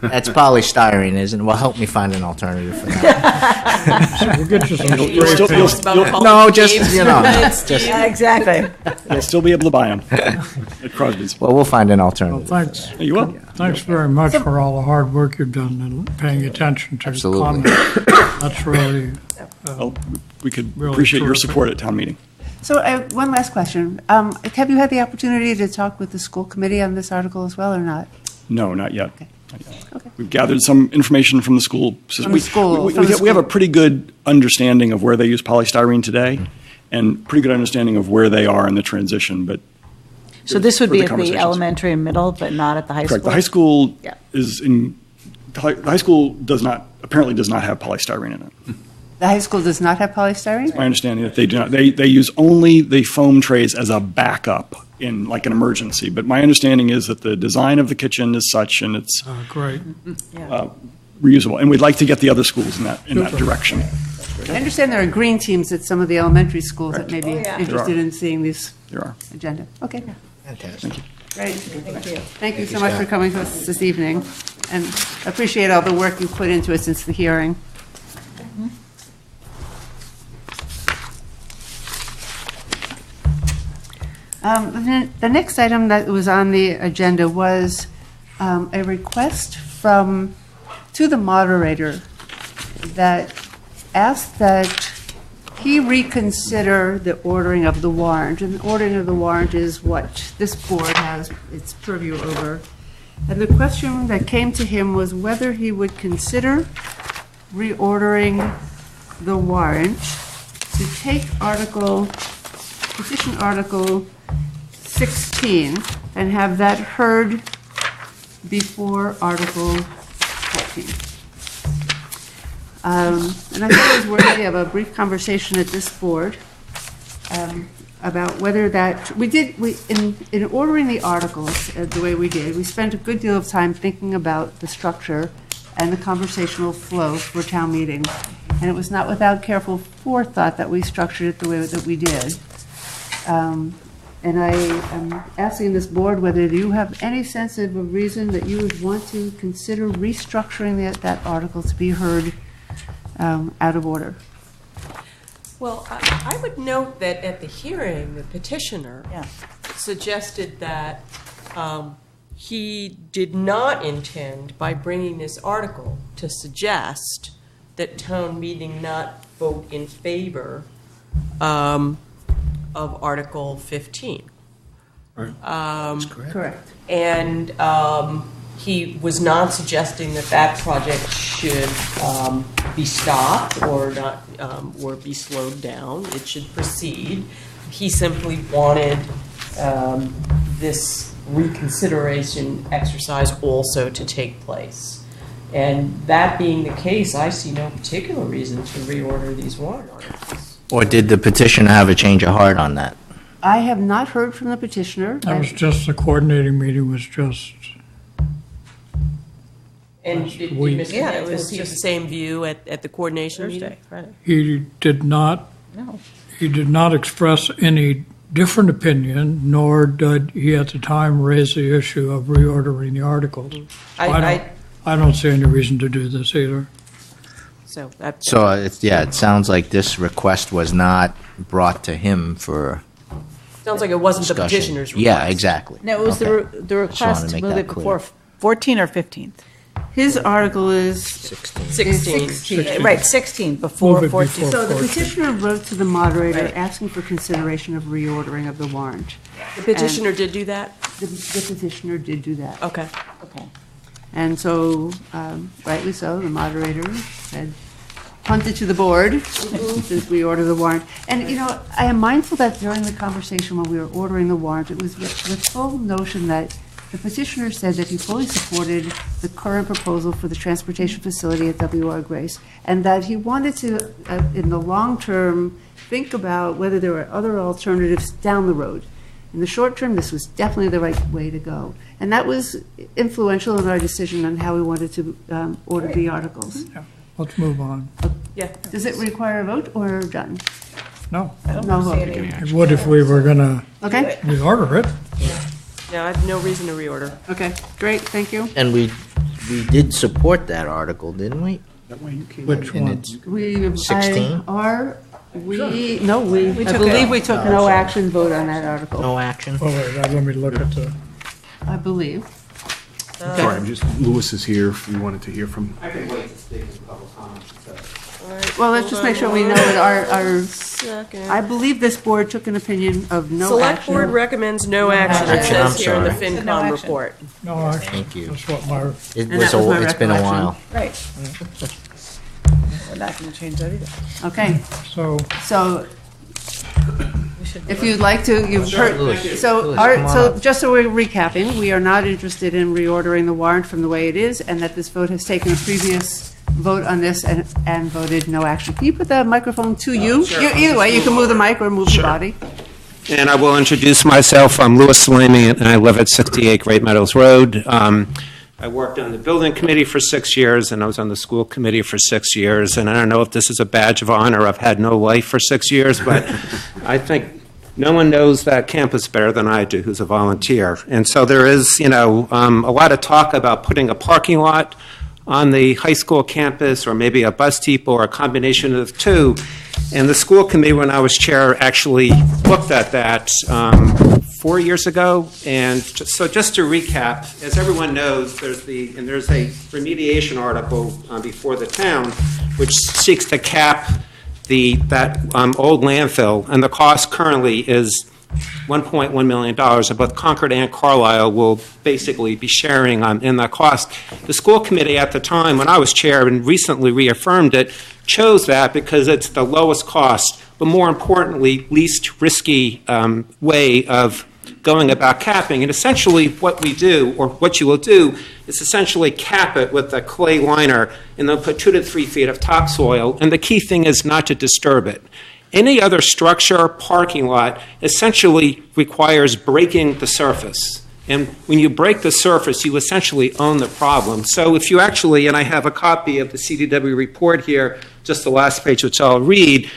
That's polystyrene, isn't it? Well, help me find an alternative for that. We'll get you some You'll spray still- paint. you'll- No, just, you know, Yeah, exactly. You'll still be able to buy them at Crosby's. well, we'll find an Well, alternative. thanks. You will. Thanks very much for all the hard work you've done and paying attention to Absolutely. comments. That's really, Well, we could Really appreciate your terrific. support at town meeting. So one last question. Have you had the opportunity to talk with the school committee on this article as well or not? No, not yet. Okay. Not yet. Okay. We've gathered some information from the school system. From the school, We from the have a school. pretty good understanding of where they use polystyrene today and pretty good understanding of where they are in the transition, but So this would be further at the conversations. elementary and middle, but not at the high school? Correct. The high school Yeah. the high school apparently does not have polystyrene in it. The high school does not have polystyrene? My understanding that they do not. They use only the foam trays as a backup in like an emergency. But my understanding is that the design of the kitchen is such and it's great. reusable. And we'd like to get the other schools in that Super. direction. I understand there are green teams at some of the elementary schools that may be Oh, yeah. interested There are. in seeing this There are. agenda. Okay, Fantastic. great. Thank you. Thank you so much for coming to us this evening, and appreciate all the work you've put into it since the hearing. The next item that was on the agenda was a request to the moderator that asked that he reconsider the ordering of the warrant. And the ordering of the warrant is what this board has its purview over. And the question that came to him was whether he would consider reordering the warrant to take petition Article 16 and have that heard before Article 14. And I thought it was worthy of a brief conversation at this board about whether that, in ordering the articles the way we did, we spent a good deal of time thinking about the structure and the conversational flow for town meeting. And it was not without careful forethought that we structured it the way that we did. And I am asking this board whether you have any sense of a reason that you would want to consider restructuring that article to be heard out of order. Well, I would note that at the hearing, the petitioner Yeah. suggested that he did not intend, by bringing this article, to suggest that town meeting not vote in favor of Article 15. Correct. And he was not suggesting that that project should be stopped or not, or be slowed down. It should proceed. He simply wanted this reconsideration exercise also to take place. And that being the case, I see no particular reason to reorder these warrant articles. Or did the petitioner have a change of heart on that? I have not heard from the petitioner. That was just, the coordinating meeting was just, And Last did week. Mr. Yeah, it was Mansfield keep the just same view at the coordination meeting? Thursday, Friday. he did not, No. he did not express any different opinion, nor did he at the time raise the issue of reordering the articles. I don't see any reason to do this either. So that, So, it sounds like this request was not brought to him for sounds like it wasn't the discussion. petitioner's request. Yeah, exactly. No, it was Okay. the wanted request to to make move that it clear. before 14 or 15th. His article is 16. Right, 16, before Move it 14. before. So the 14. petitioner wrote to the moderator Right. asking for consideration of reordering of the warrant. The petitioner did do that? The petitioner did do that. Okay. Okay. And so, rightly so, the moderator said, punt it to the board, since we order the warrant. And, you know, I am mindful that during the conversation when we were ordering the warrant, it was with full notion that the petitioner said that he fully supported the current proposal for the transportation facility at W.R. Grace, and that he wanted to, in the long term, think about whether there were other alternatives down the road. In the short term, this was definitely the right way to go. And that was influential in our decision on how we wanted to order the articles. Yeah, let's move on. Yeah. Does it require a vote or done? No, I don't No see vote. any. it would if we were going to Okay, reorder it. No, I have no reason to reorder. okay, great, thank you. And we did support that article, didn't we? Which And one? it's We 16? I believe we took no action vote on that article, no action. Oh, wait, let me look at the, I believe. Sorry, I'm just, Lewis is here if you wanted to hear from. I can wait to speak in public comment. Well, let's just make sure we know that our, Second. I believe this board took an opinion of no Select Board action. recommends no action, it action, I'm says here in the sorry. No FinCom action. report. no action. Thank you. That's what my, And that was my It's been a recollection. while. Right. We're not going to change that either. Okay, so, so We should if you'd like to, you've heard, Louis, so, Louis, our- come on so up. just so we're recapping, we are not interested in reordering the warrant from the way it is, and that this vote has taken a previous vote on this and voted no action. Can you put the microphone to you? Either way, you can move the mic or move the body. And I will introduce myself. I'm Louis Salami, and I live at 68 Great Meadows Road. I worked on the building committee for 6 years, and I was on the school committee for 6 years. And I don't know if this is a badge of honor. I've had no life for 6 years, but I think no one knows that campus better than I do, who's a volunteer. And so there is, a lot of talk about putting a parking lot on the high school campus, or maybe a bus depot, or a combination of the two. And the school committee, when I was chair, actually looked at that 4 years ago. And so just to recap, as everyone knows, there's a remediation article before the town, which seeks to cap that old landfill, and the cost currently is $1.1 million, and both Concord and Carlisle will basically be sharing in that cost. The school committee at the time, when I was chair and recently reaffirmed it, chose that because it's the lowest cost, but more importantly, least risky way of going about capping. And essentially what we do, or what you will do, is essentially cap it with a clay liner and then put 2 to 3 feet of topsoil. And the key thing is not to disturb it. Any other structure, parking lot, essentially requires breaking the surface. And when you break the surface, you essentially own the problem. So if you actually, and I have a copy of the CDW report here, just the last page, which I'll read,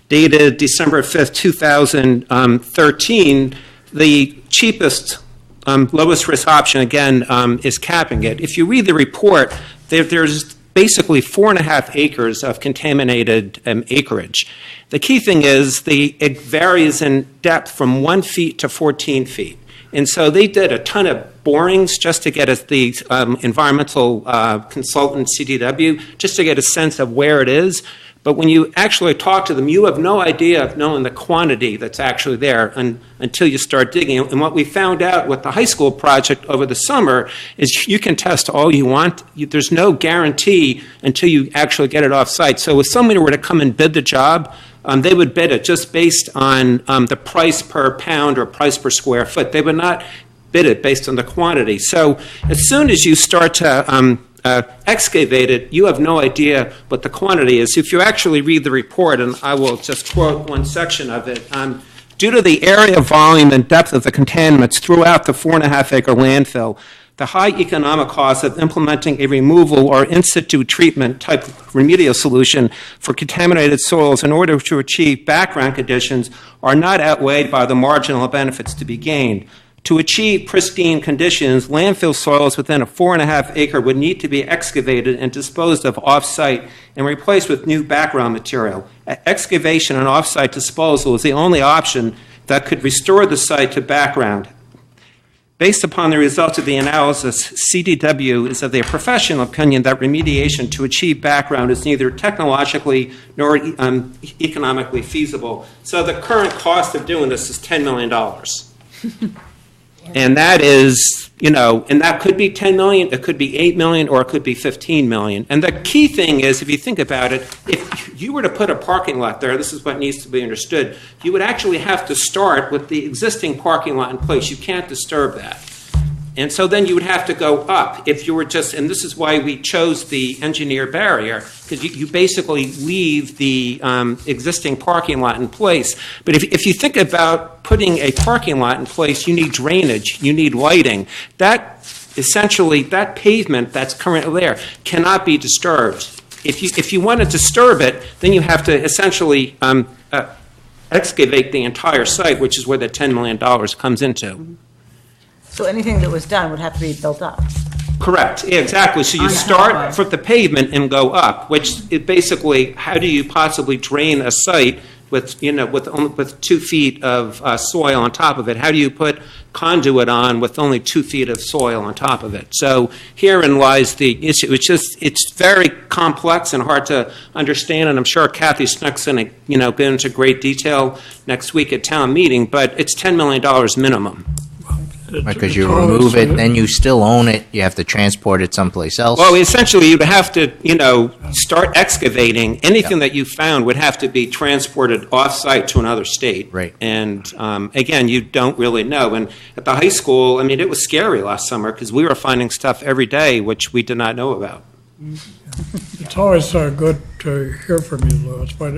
dated December 5th, 2013, the cheapest, lowest risk option, again, is capping it. If you read the report, there's basically 4.5 acres of contaminated acreage. The key thing is it varies in depth from 1 feet to 14 feet. And so they did a ton of borings just to get us the environmental consultant, CDW, just to get a sense of where it is. But when you actually talk to them, you have no idea of knowing the quantity that's actually there until you start digging. And what we found out with the high school project over the summer is you can test all you want. There's no guarantee until you actually get it off site. So if somebody were to come and bid the job, they would bid it just based on the price per pound or price per square foot. They would not bid it based on the quantity. So as soon as you start to excavate it, you have no idea what the quantity is. If you actually read the report, and I will just quote one section of it, due to the area, volume, and depth of the contaminants throughout the 4.5-acre landfill, the high economic cost of implementing a removal or in situ treatment type of remedial solution for contaminated soils in order to achieve background conditions are not outweighed by the marginal benefits to be gained. To achieve pristine conditions, landfill soils within a 4.5-acre would need to be excavated and disposed of off-site and replaced with new background material. Excavation and off-site disposal is the only option that could restore the site to background. Based upon the results of the analysis, CDW is of the professional opinion that remediation to achieve background is neither technologically nor economically feasible. So the current cost of doing this is $10 million. And that is, and that could be 10 million, it could be 8 million, or it could be 15 million. And the key thing is, if you think about it, if you were to put a parking lot there, this is what needs to be understood, you would actually have to start with the existing parking lot in place. You can't disturb that. And so then you would have to go up if you were just, and this is why we chose the engineer barrier, because you basically leave the existing parking lot in place. But if you think about putting a parking lot in place, you need drainage, you need lighting. That essentially, that pavement that's currently there cannot be disturbed. If you want to disturb it, then you have to essentially excavate the entire site, which is where the $10 million comes into. So anything that was done would have to be built up. Correct. Yeah, exactly. So you start with the pavement and go up, which is basically, how do you possibly drain a site with 2 feet of soil on top of it? How do you put conduit on with only 2 feet of soil on top of it? So herein lies the issue. It's very complex and hard to understand, and I'm sure Kathy Snook's going to go into great detail next week at town meeting, but it's $10 million minimum. Because you remove it, then you still own it, you have to transport it someplace else. Well, essentially, you'd have to, start excavating. Anything that you found would have to be transported off-site to another state. Right. And, again, you don't really know. And at the high school, it was scary last summer because we were finding stuff every day which we did not know about. It's always good to hear from you, Louis, but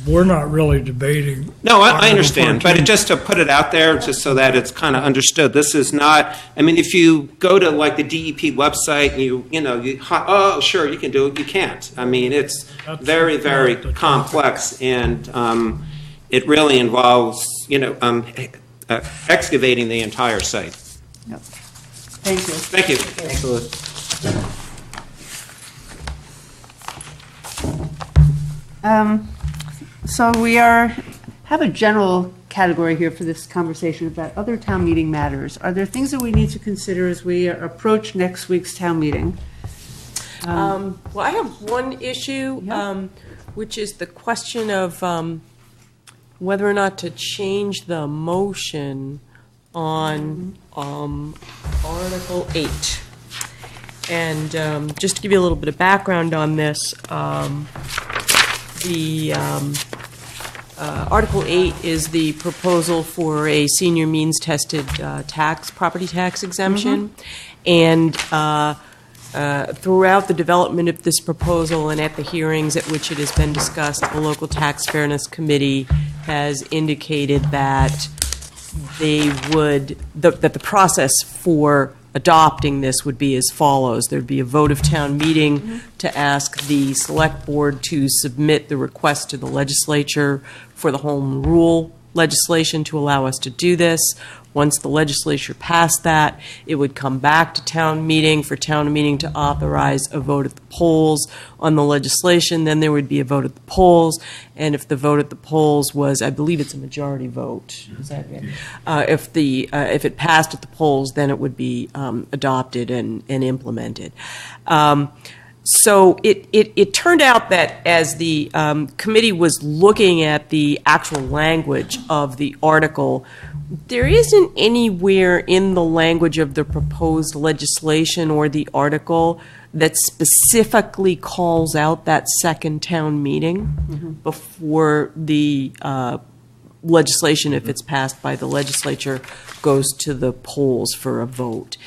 we're not really debating. No, I understand, but just to put it out there, just so that it's kind of understood, this is not, if you go to like the DEP website and oh, sure, you can do it, you can't. It's very, very complex, and it really involves, excavating the entire site. Yep. Thank you. Thank you. Thanks, Louis. So we have a general category here for this conversation about other town meeting matters. Are there things that we need to consider as we approach next week's town meeting? Well, I have one issue, which is the question of whether or not to change the motion on Article 8. And just to give you a little bit of background on this, Article 8 is the proposal for a senior means-tested property tax exemption. And throughout the development of this proposal and at the hearings at which it has been discussed, the Local Tax Fairness Committee has indicated that that the process for adopting this would be as follows. There'd be a vote of town meeting to ask the select board to submit the request to the legislature for the home rule legislation to allow us to do this. Once the legislature passed that, it would come back to town meeting for town meeting to authorize a vote at the polls on the legislation. Then there would be a vote at the polls, and if the vote at the polls was, I believe it's a majority vote. Is that right? If it passed at the polls, then it would be adopted and implemented. So it turned out that as the committee was looking at the actual language of the article, there isn't anywhere in the language of the proposed legislation or the article that specifically calls out that second town meeting before the legislation, if it's passed by the legislature, goes to the polls for a vote.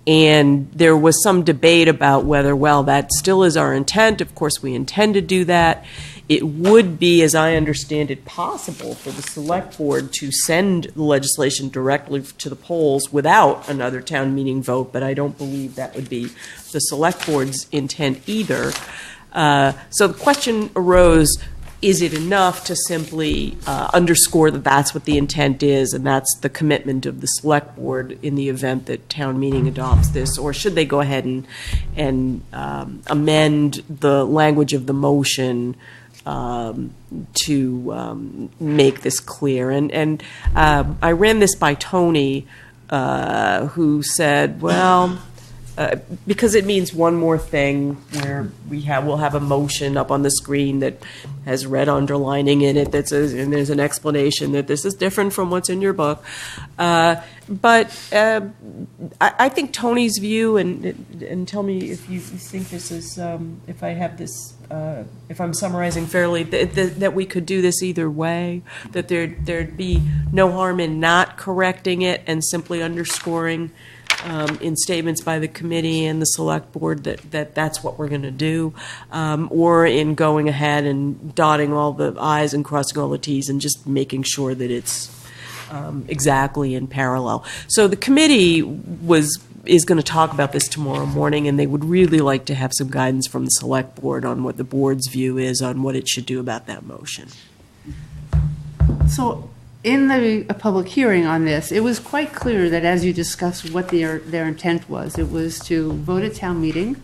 And there was some debate about whether, well, that still is our intent. Of course, we intend to do that. It would be, as I understand it, possible for the select board to send the legislation directly to the polls without another town meeting vote, but I don't believe that would be the select board's intent either. So the question arose, is it enough to simply underscore that that's what the intent is and that's the commitment of the select board in the event that town meeting adopts this? Or should they go ahead and amend the language of the motion to make this clear? And I ran this by Tony, who said, well, because it means one more thing where we'll have a motion up on the screen that has red underlining in it that says, and there's an explanation that this is different from what's in your book. But I think Tony's view, and tell me if you think this is, if I have this, if I'm summarizing fairly, that we could do this either way, that there'd be no harm in not correcting it and simply underscoring in statements by the committee and the select board that's what we're going to do, or in going ahead and dotting all the I's and crossing all the T's and just making sure that it's exactly in parallel. So the committee is going to talk about this tomorrow morning, and they would really like to have some guidance from the select board on what the board's view is on what it should do about that motion. So in the public hearing on this, it was quite clear that as you discussed what their intent was, it was to vote at town meeting.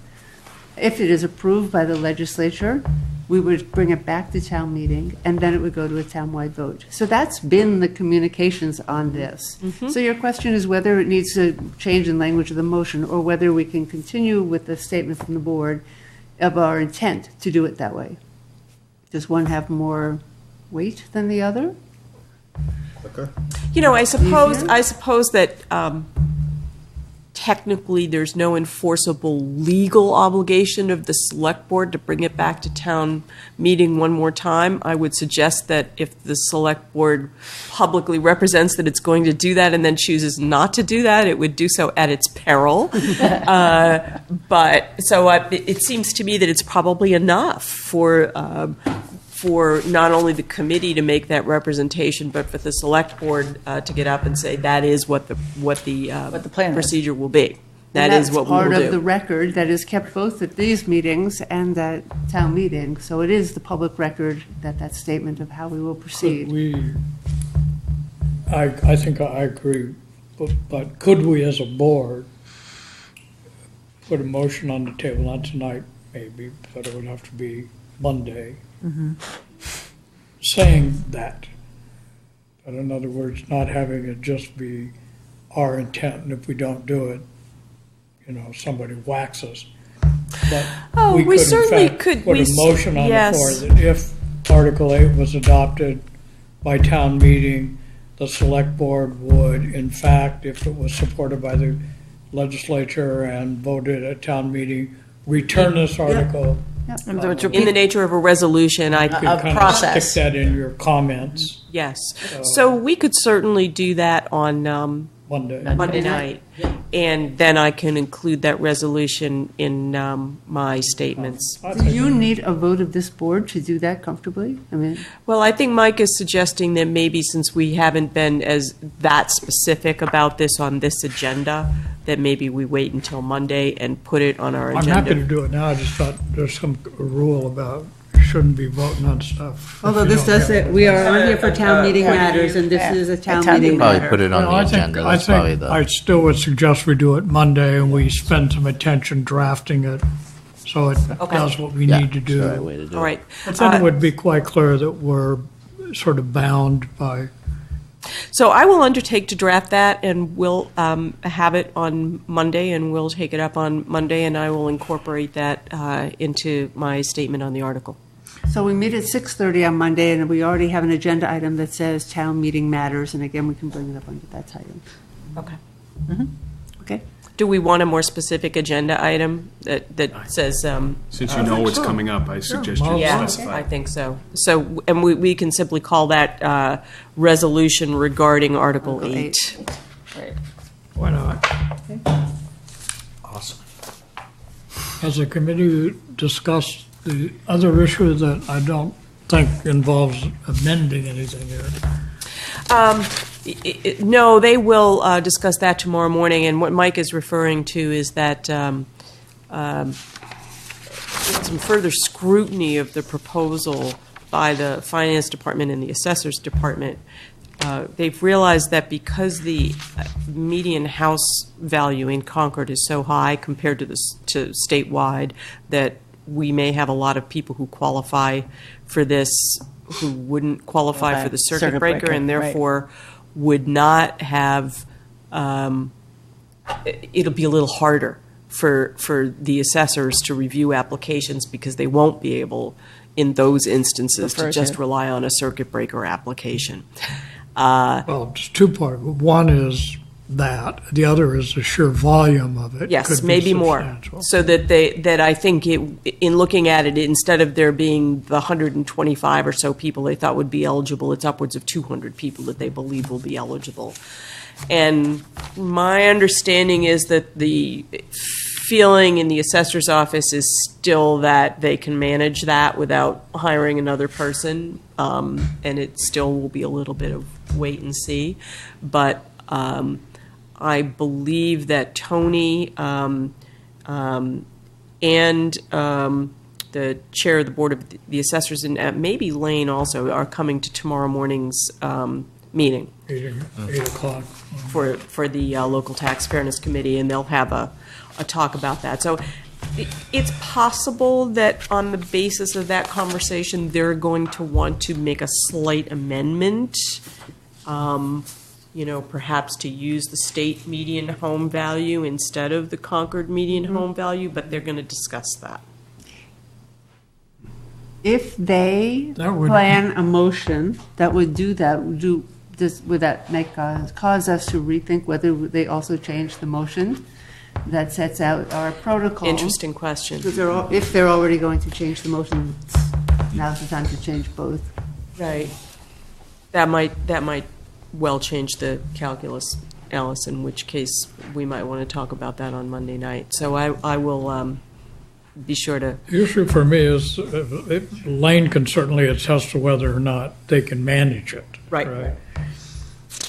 If it is approved by the legislature, we would bring it back to town meeting, and then it would go to a townwide vote. So that's been the communications on this. Mm-hmm. So your question is whether it needs to change in language of the motion or whether we can continue with the statement from the board of our intent to do it that way. Does one have more weight than the other? You know, I suppose that technically there's no enforceable legal obligation of the select board to bring it back to town meeting one more time. I would suggest that if the select board publicly represents that it's going to do that and then chooses not to do that, it would do so at its peril. But so it seems to me that it's probably enough for not only the committee to make that representation, but for the select board to get up and say that is what the plan procedure will be. That and is what we part will of do. the record that is kept both at these meetings and at town meeting. So it is the public record that statement of how we will proceed. I think I agree, but could we as a board put a motion on the table, not tonight maybe, but it would have to be Monday, saying that. But in other words, not having it just be our intent, and if we don't do it, somebody whacks us. But we could, certainly in fact, could. put a motion on yes. the floor that if Article 8 was adopted by town meeting, the select board would, in fact, if it was supported by the legislature and voted at town meeting, return this article. In In the nature of a resolution, I could Kind of process. stick that in your comments yes. So we could certainly do that on Monday. Monday night, and then I can include that resolution in my statements. Do you need a vote of this board to do that comfortably? I mean, Well, I think Mike is suggesting that maybe since we haven't been as that specific about this on this agenda, that maybe we wait until Monday and put it on our I'm agenda. happy to do it now. I just thought there's some rule about shouldn't be voting on stuff. although if you this don't does have it, we are on here for town meeting matters, and this is a town meeting Probably matter. put it on Well, the I think- agenda. That's probably the. I still would suggest we do it Monday and we spend some attention drafting it so it does what we Yeah, need to it's the right do. way to do All it. right. But then it would be quite clear that we're sort of bound by, So I will undertake to draft that, and we'll have it on Monday, and we'll take it up on Monday, and I will incorporate that into my statement on the article. So we meet at 6:30 on Monday, and we already have an agenda item that says town meeting matters, and again, we can bring it up under that title. Okay. Okay. Do we want a more specific agenda item that says? Since you know what's coming up, I suggest you Yeah, specify. I think so. So, and we can simply call that resolution regarding Article Article 8. Right. Why not? Awesome. Has the committee discussed the other issue that I don't think involves amending anything here? No, they will discuss that tomorrow morning, and what Mike is referring to is that some further scrutiny of the proposal by the Finance Department and the Assessors Department. They've realized that because the median house value in Concord is so high compared to statewide, that we may have a lot of people who qualify for this who wouldn't qualify for the circuit breaker, and therefore would not have, it'll be a little harder for the assessors to review applications because they won't be able, in those instances, to just rely on a circuit breaker application. Well, it's two-part. One is that. The other is the sheer volume of it. Yes, could be maybe more. substantial. So that I think in looking at it, instead of there being the 125 or so people they thought would be eligible, it's upwards of 200 people that they believe will be eligible. And my understanding is that the feeling in the assessor's office is still that they can manage that without hiring another person, and it still will be a little bit of wait and see. But I believe that Tony and the chair of the board of the assessors, and maybe Lane also, are coming to tomorrow morning's meeting 8 o'clock. for the local tax fairness committee, and they'll have a talk about that. So it's possible that on the basis of that conversation, they're going to want to make a slight amendment, perhaps to use the state median home value instead of the Concord median home value, but they're going to discuss that. If they That would- plan a motion that would do that, would that make cause us to rethink whether they also change the motion that sets out our protocol? Interesting question. Because if they're already going to change the motion, now's the time to change both. Right. That might well change the calculus, Alice, in which case we might want to talk about that on Monday night. So I will be sure to. The issue for me is Lane can certainly attest to whether or not they can manage it. Right.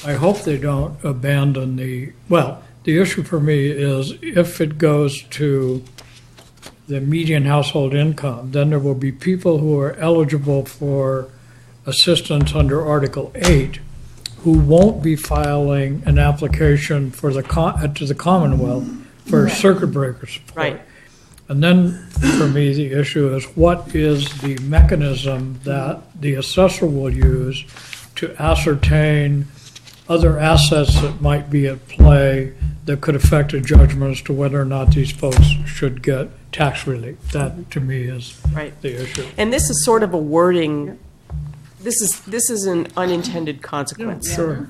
I hope they don't abandon the issue for me is if it goes to the median household income, then there will be people who are eligible for assistance under Article 8 who won't be filing an application for to the Commonwealth for circuit breaker support. Right. And then, for me, the issue is what is the mechanism that the assessor will use to ascertain other assets that might be at play that could affect a judgment as to whether or not these folks should get tax relief. That, to me, is Right. the issue. And this is sort of a wording. This is an unintended consequence. Sure.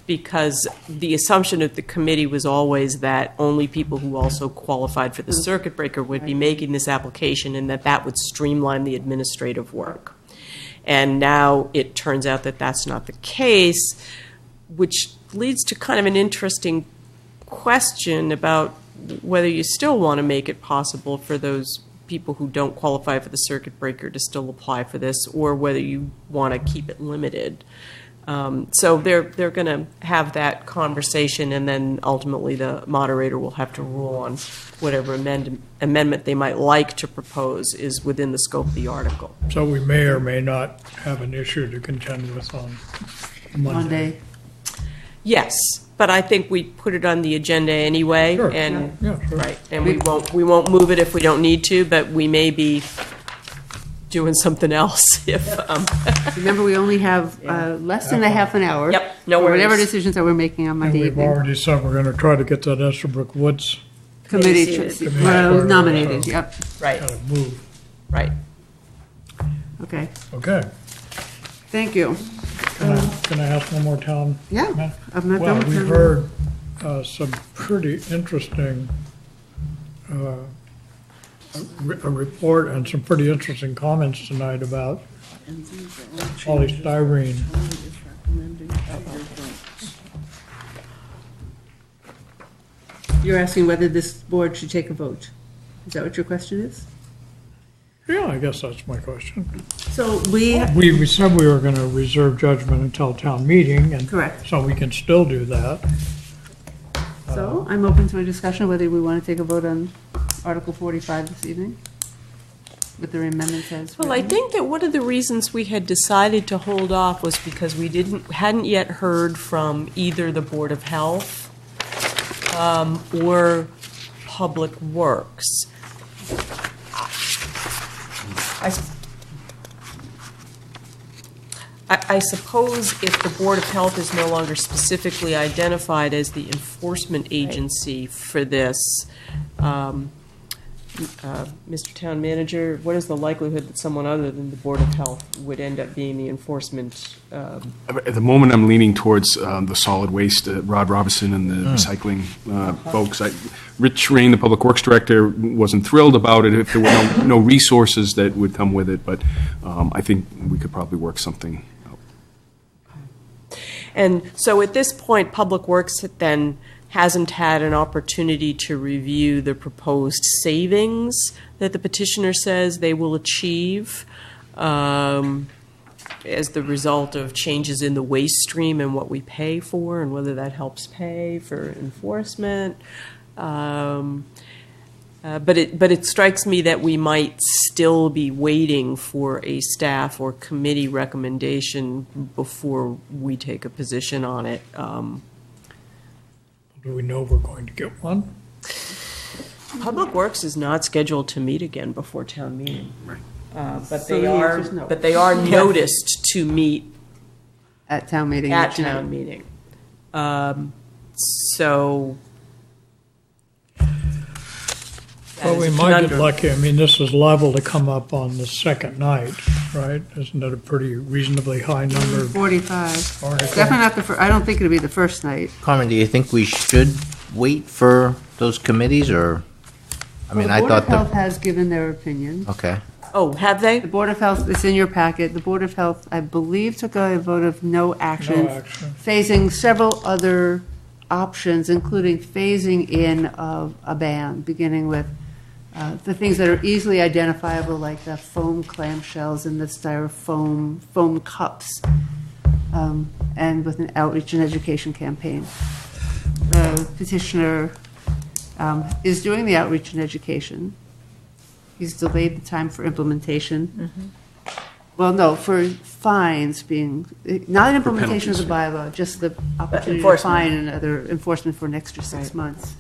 Because the assumption of the committee was always that only people who also qualified for the circuit breaker would be making this application, and that would streamline the administrative work. And now it turns out that that's not the case, which leads to kind of an interesting question about whether you still want to make it possible for those people who don't qualify for the circuit breaker to still apply for this, or whether you want to keep it limited. So they're going to have that conversation, and then ultimately the moderator will have to rule on whatever amendment they might like to propose is within the scope of the article. So we may or may not have an issue to contend with on Monday. Yes, but I think we put it on the agenda anyway, Sure. and Yeah, sure. right, and we won't move it if we don't need to, but we may be doing something else if. Remember, we only have less than a half an hour. Yep, no for whatever worries. decisions that we're making on And Monday we've evening. already said we're going to try to get that Estabrook Woods Committee Committee. nominated, yep. Right, kind of move. right. Okay, Okay. thank you. Can I ask one more time? Yeah, I'm not Well, done with we've them. heard some pretty interesting, a report and some pretty interesting comments tonight about polystyrene. You're asking whether this board should take a vote. Is that what your question is? Yeah, I guess that's my question. So we, We said we were going to reserve judgment until town meeting, and correct. so we can still do that. So I'm open to a discussion whether we want to take a vote on Article 45 this evening with the amendments as Well, I written. think that one of the reasons we had decided to hold off was because we hadn't yet heard from either the Board of Health or Public Works. I suppose if the Board of Health is no longer specifically identified as the enforcement agency for this, Mr. Town Manager, what is the likelihood that someone other than the Board of Health would end up being the enforcement? At the moment, I'm leaning towards the solid waste, Rod Robinson and the recycling folks. Rich Rain, the Public Works Director, wasn't thrilled about it if there were no resources that would come with it, but I think we could probably work something out. And so at this point, Public Works then hasn't had an opportunity to review the proposed savings that the petitioner says they will achieve as the result of changes in the waste stream and what we pay for, and whether that helps pay for enforcement. But it strikes me that we might still be waiting for a staff or committee recommendation before we take a position on it. Do we know we're going to get one? Public Works is not scheduled to meet again before town meeting. Right. But So they the are, answer's no. but they are noticed to meet At town meeting. at tonight. town meeting. So. that Well, is we a might get conundrum. lucky. I mean, this is liable to come up on the second night, right? Isn't that a pretty reasonably high number? 45. Article? Definitely not the first, I don't think it'll be the first night. Carmen, do you think we should wait for those committees, or, I mean, I The Board thought of Health the, has given their opinion. okay. Oh, have they? The Board of Health, it's in your packet. The Board of Health, I believe, took a vote of no action. No action. Phasing several other options, including phasing in of a ban, beginning with the things that are easily identifiable, like the foam clamshells and the styrofoam foam cups, and with an outreach and education campaign. The petitioner is doing the outreach and education. He's delayed the time for implementation. Well, no, for fines being, not an implementation of the bylaw, just the opportunity to enforcement. fine and other enforcement for an extra 6 months.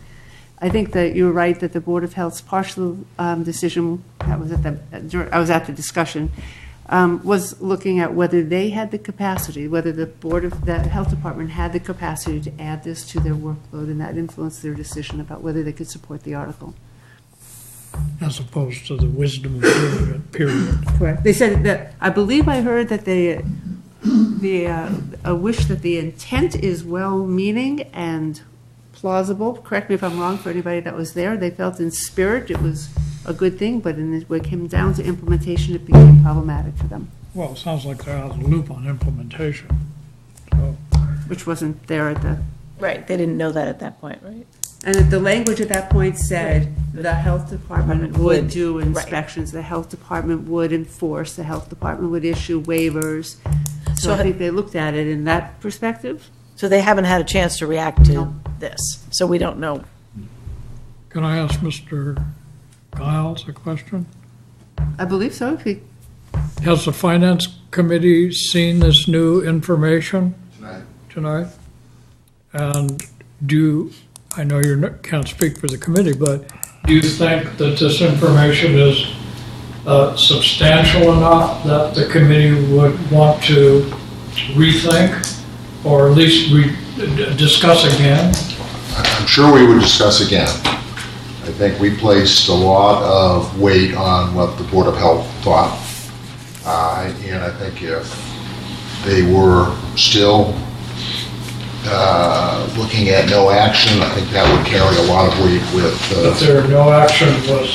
I think that you're right that the Board of Health's partial decision, I was at the discussion, was looking at whether they had the capacity, whether the Health Department had the capacity to add this to their workload, and that influenced their decision about whether they could support the article. As opposed to the wisdom of doing it, period. Correct. They said that, I believe I heard that they wish that the intent is well-meaning and plausible. Correct me if I'm wrong, for anybody that was there. They felt in spirit it was a good thing, but when it came down to implementation, it became problematic for them, Well, it sounds like they're out of the loop on implementation. So, which wasn't there at the, Right, they didn't know that at that point, right? and the language at that point said the health department would do inspections, the health department would enforce, the health department would issue waivers. So I think they looked at it in that perspective. So they haven't had a chance to react to this, so we don't know. can I ask Mr. Giles a question? I believe so. Has the Finance Committee seen this new information tonight? And I know you can't speak for the committee, but do you think that this information is substantial enough that the committee would want to rethink or at least discuss again? I'm sure we would discuss again. I think we placed a lot of weight on what the Board of Health thought. And I think if they were still looking at no action, I think that would carry a lot of weight with. If there no action was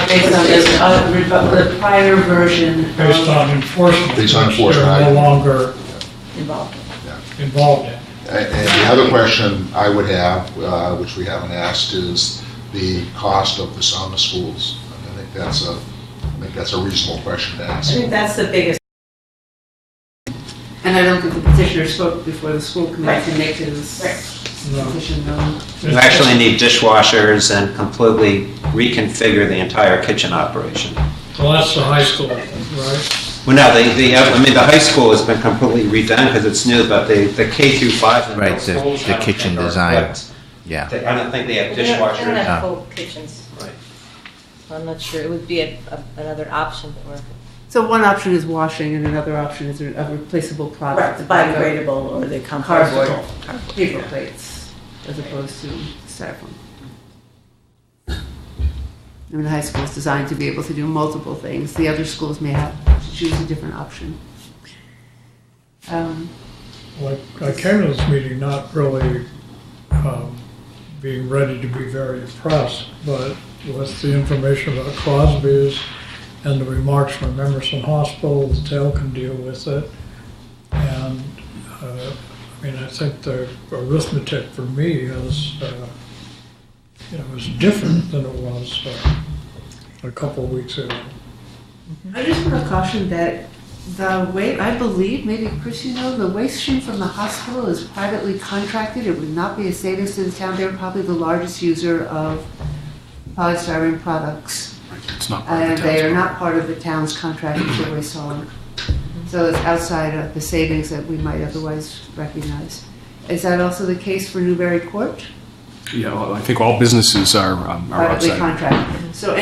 Based on the prior version. based on enforcement. Based on which enforcement, they're no I- longer Involved. involved in. And the other question I would have, which we haven't asked, is the cost of this on the schools. I think that's a reasonable question to I ask. think that's the biggest. And I don't think the petitioner spoke before the school committee to make his No. petition known. You actually need dishwashers and completely reconfigure the entire kitchen operation. Well, that's the high school, right? Well, no, the high school has been completely redone because it's new, but the K through 5 in Right, middle schools, the I don't kitchen think are design. equipped. Yeah. I don't think they have They don't dishwashers. have No. full kitchens, Right. so I'm not sure. It would be another option for. So one option is washing, and another option is a replaceable Right, product. the biodegradable, or they come cardboard. Cardboard, paper plates, as opposed to styrofoam. I mean, the high school is designed to be able to do multiple things. The other schools may have to choose a different option. Like, I came to this meeting not really being ready to be very impressed, but with the information about Crosby's and the remarks from Emerson Hospital, the tail can deal with it. And, I mean, I think the arithmetic for me is, is different than it was a couple of weeks ago. I just want to caution that the way, I believe, maybe Chris, the waste stream from the hospital is privately contracted. It would not be a savings to the town. They're probably the largest user of polystyrene products. It's not part of And the they town's are not part of the town's contract for waste hauling. So it's outside of the savings that we might otherwise recognize. Is that also the case for Newbury Court? Yeah, well, I think all businesses are Privately outside. contracted. So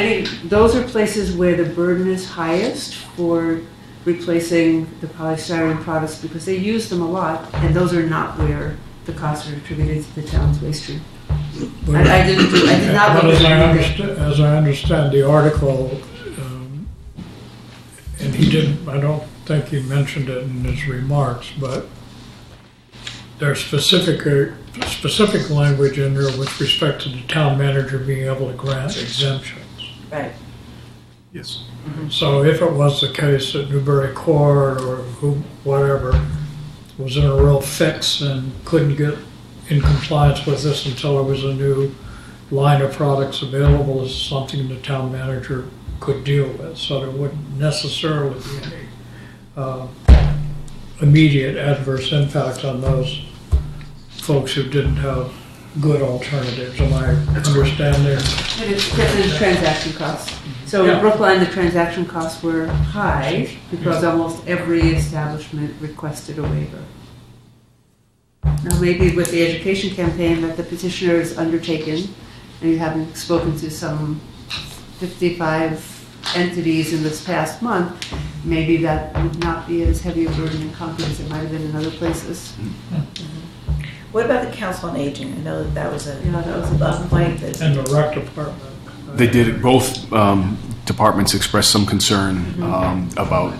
those are places where the burden is highest for replacing the polystyrene products because they use them a lot, and those are not where the costs are attributed to the town's waste stream. I did not But look as at it. as I understand the article, and I don't think he mentioned it in his remarks, but there's specific language in there with respect to the town manager being able to grant exemptions. Right. Yes. So if it was the case that Newbury Court or whatever was in a real fix and couldn't get in compliance with this until there was a new line of products available, is something the town manager could deal with. So there wouldn't necessarily be any immediate adverse impact on those folks who didn't have good alternatives. Am I understanding? And it's definitely transaction costs. So Yeah. in Brookline, the transaction costs were high because almost every establishment requested a waiver. Now, maybe with the education campaign that the petitioner has undertaken, and you haven't spoken to some 55 entities in this past month, maybe that would not be as heavy a burden in Concord as it might have been in other places. What about the Council on Aging? I know that was a a complaint that. And the rec department. They did, both departments expressed some concern about,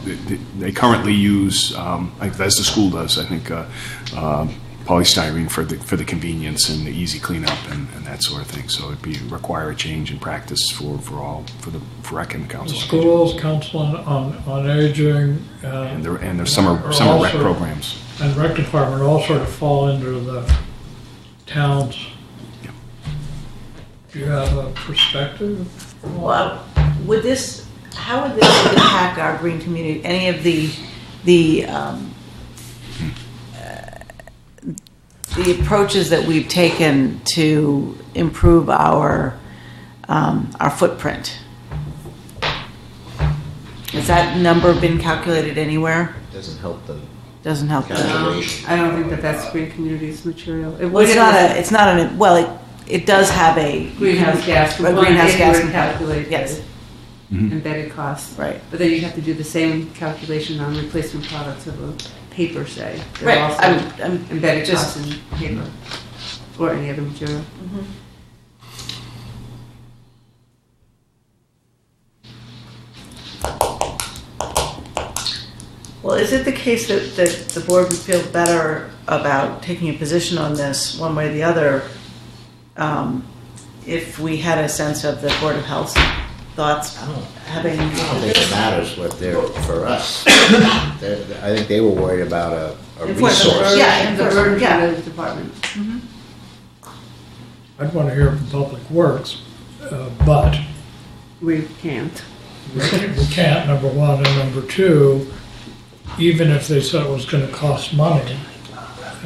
they currently use, like as the school does, I think, polystyrene for the convenience and the easy cleanup and that sort of thing. So it'd require a change in practice for rec and The council. on Aging. schools, council on aging. And there's summer rec also- programs. And rec department all sort of fall into the town's. Do you have a perspective? Well, how would this impact our green community? Any of the approaches that we've taken to improve our footprint? Has that number been calculated anywhere? Doesn't help the Doesn't help. I don't think that's green communities material. Well, it's not it does have a greenhouse gas. A greenhouse gas calculated. Yes. Embedded costs. Right. But then you have to do the same calculation on replacement products of a paper, say. There Right. are also I'm embedded just- costs in paper or any other material. Well, is it the case that the board would feel better about taking a position on this, one way or the other, if we had a sense of the Board of Health's thoughts? I don't think it matters what they're for us. I think they were worried about a resource. Yeah, and the burden to the department. I'd want to hear from Public Works, but We can't. we can't, number one, and number two, even if they said it was going to cost money,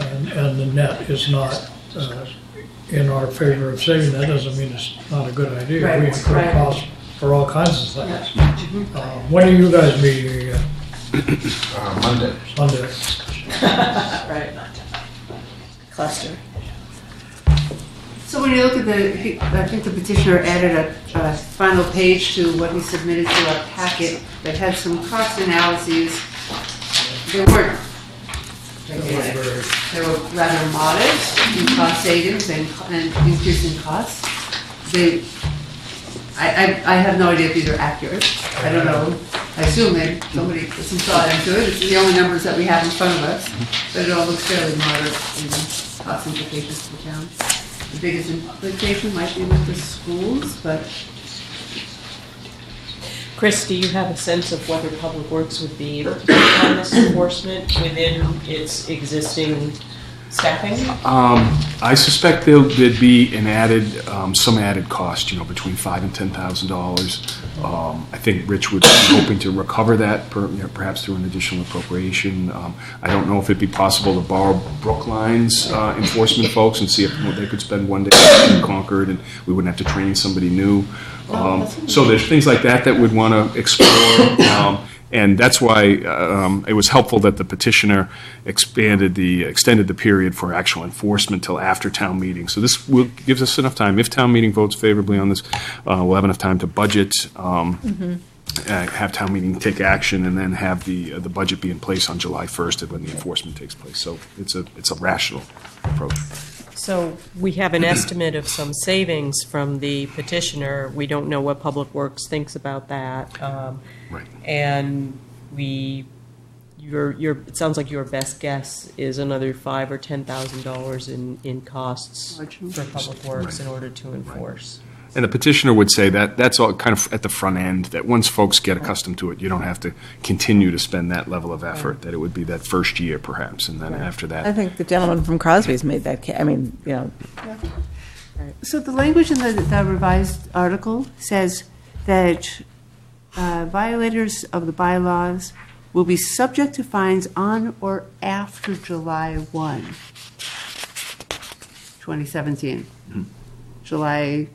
and the net is not in our favor of saving, that doesn't mean it's not a good idea. Right, We incur right. costs for all kinds of things. When are you guys meeting again? Monday. Monday? Right. Cluster. So when you look at I think the petitioner added a final page to what he submitted to our packet that had some cost analyses. They weren't, they were rather modest in cost savings and increase in costs. I have no idea if these are accurate. I don't know. I assume somebody put some thought into it. It's the only numbers that we have in front of us, but it all looks fairly moderate in cost implications to the town. The biggest implication might be with the schools, but Chris, do you have a sense of whether Public Works would be able to take on this enforcement within its existing staffing? I suspect there'd be an added, some added cost, between $5,000 and $10,000. I think Rich would be hoping to recover that, perhaps through an additional appropriation. I don't know if it'd be possible to borrow Brookline's enforcement folks and see if they could spend one day in Concord and we wouldn't have to train somebody new. So there's things like that we'd want to explore. And that's why it was helpful that the petitioner extended the period for actual enforcement till after town meeting. So this gives us enough time. If town meeting votes favorably on this, we'll have enough time to budget, have town meeting take action, and then have the budget be in place on July 1st when the enforcement takes place. So it's a rational approach. So we have an estimate of some savings from the petitioner. We don't know what Public Works thinks about that. Right. And it sounds like your best guess is another $5,000 or $10,000 in costs for Public Works in order to enforce. And the petitioner would say that that's all kind of at the front end, that once folks get accustomed to it, you don't have to continue to spend that level of effort, that it would be that first year perhaps, and then after that. I think the gentleman from Crosby's made that, so the language in the revised article says that violators of the bylaws will be subject to fines on or after July 1, 2017. Mm-hmm. July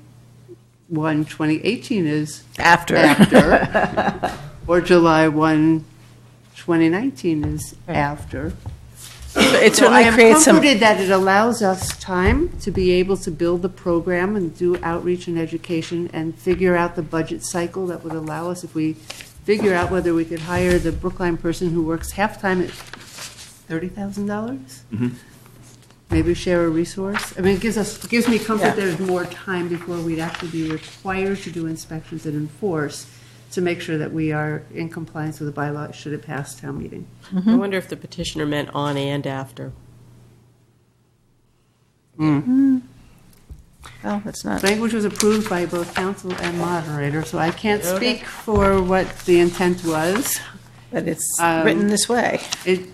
1, 2018 is after. Or July 1, 2019 is after. It So I certainly am creates some. comforted that it allows us time to be able to build the program and do outreach and education and figure out the budget cycle that would allow us, if we figure out whether we could hire the Brookline person who works half-time at $30,000? Maybe share a resource? I mean, it gives me comfort there's more time before we'd actually be required to do inspections and enforce to make sure that we are in compliance with the bylaw should it pass town meeting. I wonder if the petitioner meant on and after. Well, that's not. Language was approved by both council and moderator, so I can't speak for what the intent was. But it's written this way. It's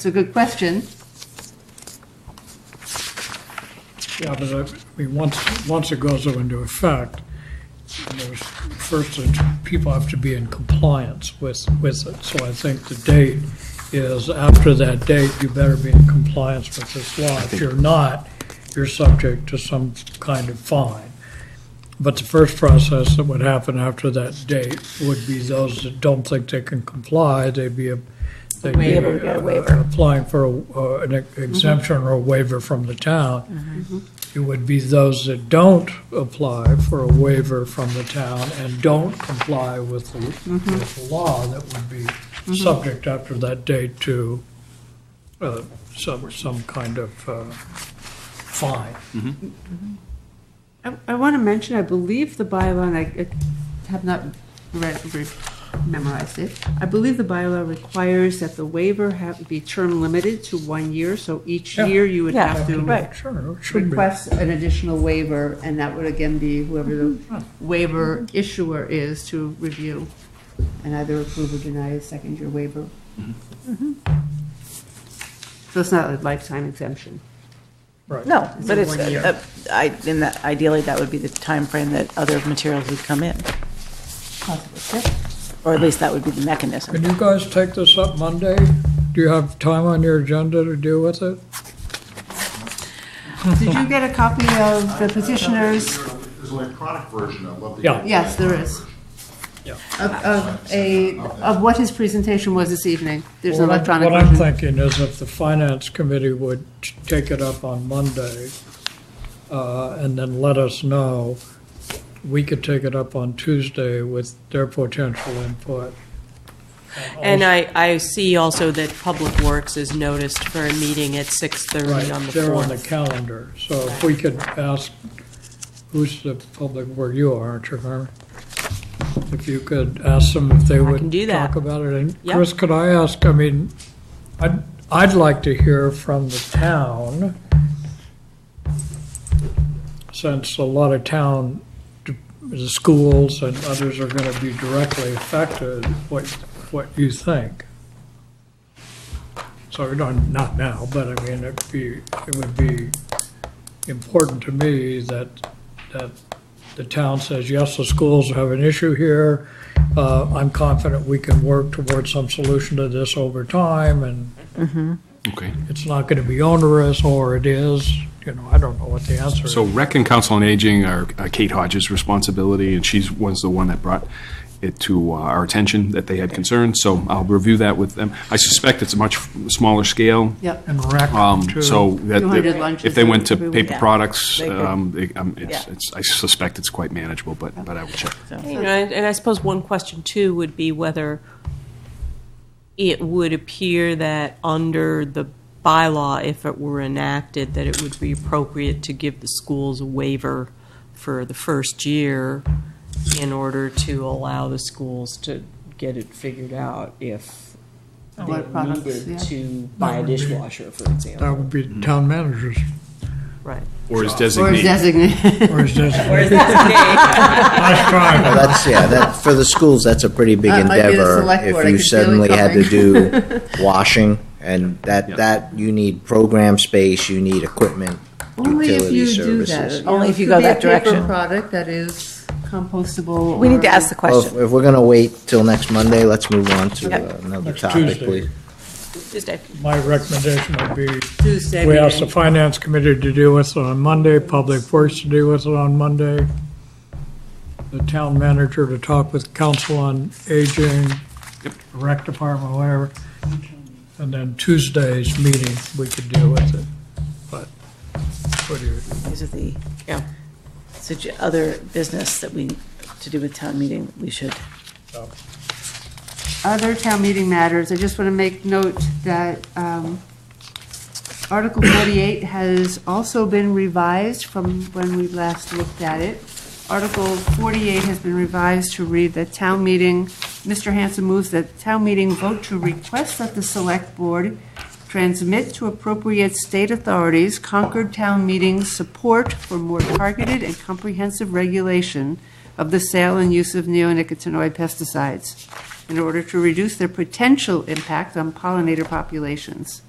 a good question. Yeah, but I mean, once it goes into effect, first people have to be in compliance with it. So I think the date is after that date, you better be in compliance with this law. If you're not, you're subject to some kind of fine. But the first process that would happen after that date would be those that don't think they can comply, they'd be applying for an exemption or a waiver from the town. It would be those that don't apply for a waiver from the town and don't comply with the law that would be subject after that date to some kind of fine. I want to mention, I believe the bylaw, and I have not read memorized it. I believe the bylaw requires that the waiver have to be term limited to 1 year, so each Yeah. year you would Yeah, have to right. Sure, it should be. request an additional waiver, and that would again be whoever the waiver issuer is to review and either approve or deny a second-year waiver. So it's not a lifetime exemption. Right. No, but It's it's, a 1 year. in that, ideally, that would be the time frame that other materials would come in, Possibly. or at least that would be the mechanism. Can you guys take this up Monday? Do you have time on your agenda to deal with it? Did you get a copy of the petitioner's? There's an electronic version, I'd love to. Yeah. Yes, there is. Yeah. Of what his presentation was this evening. There's an What I'm- electronic What I'm version. thinking is if the finance committee would take it up on Monday, and then let us know, we could take it up on Tuesday with their potential input. And I see also that Public Works is noticed for a meeting at 6:30 Right, on the they're on the 4th. calendar. So if we could ask, who's the public work, you are, aren't you, Carmen? If you could ask them if they would can do that. talk about it. And Yep. Chris, could I ask, I mean, I'd like to hear from the town, since a lot of town, the schools and others are going to be directly affected, what you think. So, not now, but I mean, it would be important to me that the town says, yes, the schools have an issue here. I'm confident we can work towards some solution to this over time, and Okay. it's not going to be onerous, or it is. I don't know what the answer So is. Rec and Council on Aging are Kate Hodges' responsibility, and she was the one that brought it to our attention that they had concerns, so I'll review that with them. I suspect it's a much smaller scale, Yep. And rec, too. so that 200 lunches if they went to every paper week. products, They could- I suspect it's quite manageable, but I will check. And I suppose one question too would be whether it would appear that under the bylaw, if it were enacted, that it would be appropriate to give the schools a waiver for the first year in order to allow the schools to get it figured out if What they products, needed yeah. to buy a dishwasher, for That example. would be town managers, Right. Or his Or designee. designate. or is this? Whereas that's Nice try. Well, that for the schools, that's a pretty big That might be the endeavor. select If board. I you could feel it suddenly had to coming. do washing, and that you need program space, you need equipment, Only if utility you do services. that. Only know, if you it go could be that a paper direction. product that is compostable. We need to or- ask the Well, question. if we're going to wait till next Monday, let's move on to Yep. another Next topic, Tuesday. please. Tuesday. My recommendation would be, Tuesday. we ask the meeting. finance committee to deal with it on Monday, public works to deal with it on Monday, the town manager to talk with council on aging, rec department, whatever, and then Tuesday's meeting, we could deal with it. But, what do you, These are the Yeah. other business that we, to do with town meeting, we should. Other town meeting matters, I just want to make note that Article 48 has also been revised from when we last looked at it. Article 48 has been revised to read that town meeting, Mr. Hanson moves that town meeting vote to request that the select board transmit to appropriate state authorities Concord town meeting's support for more targeted and comprehensive regulation of the sale and use of neonicotinoid pesticides in order to reduce their potential impact on pollinator populations.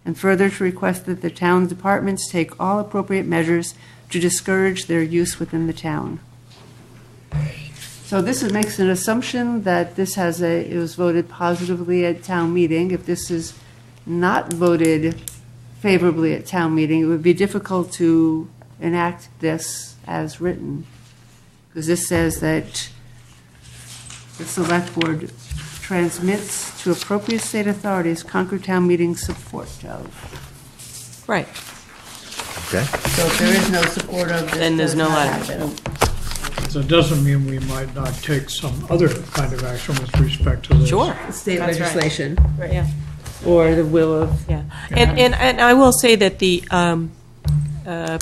And further to request that the town departments take all appropriate measures to discourage their use within the town. So this makes an assumption that it was voted positively at town meeting. If this is not voted favorably at town meeting, it would be difficult to enact this as written. Because this says that the select board transmits to appropriate state authorities Concord town meeting support of. Right. Okay. So if there is no support of this. Then there's no does not letter. happen. so it doesn't mean we might not take some other kind of action with respect to this. Sure. State That's right. legislation Yeah. or the will of. Yeah, and I will say that the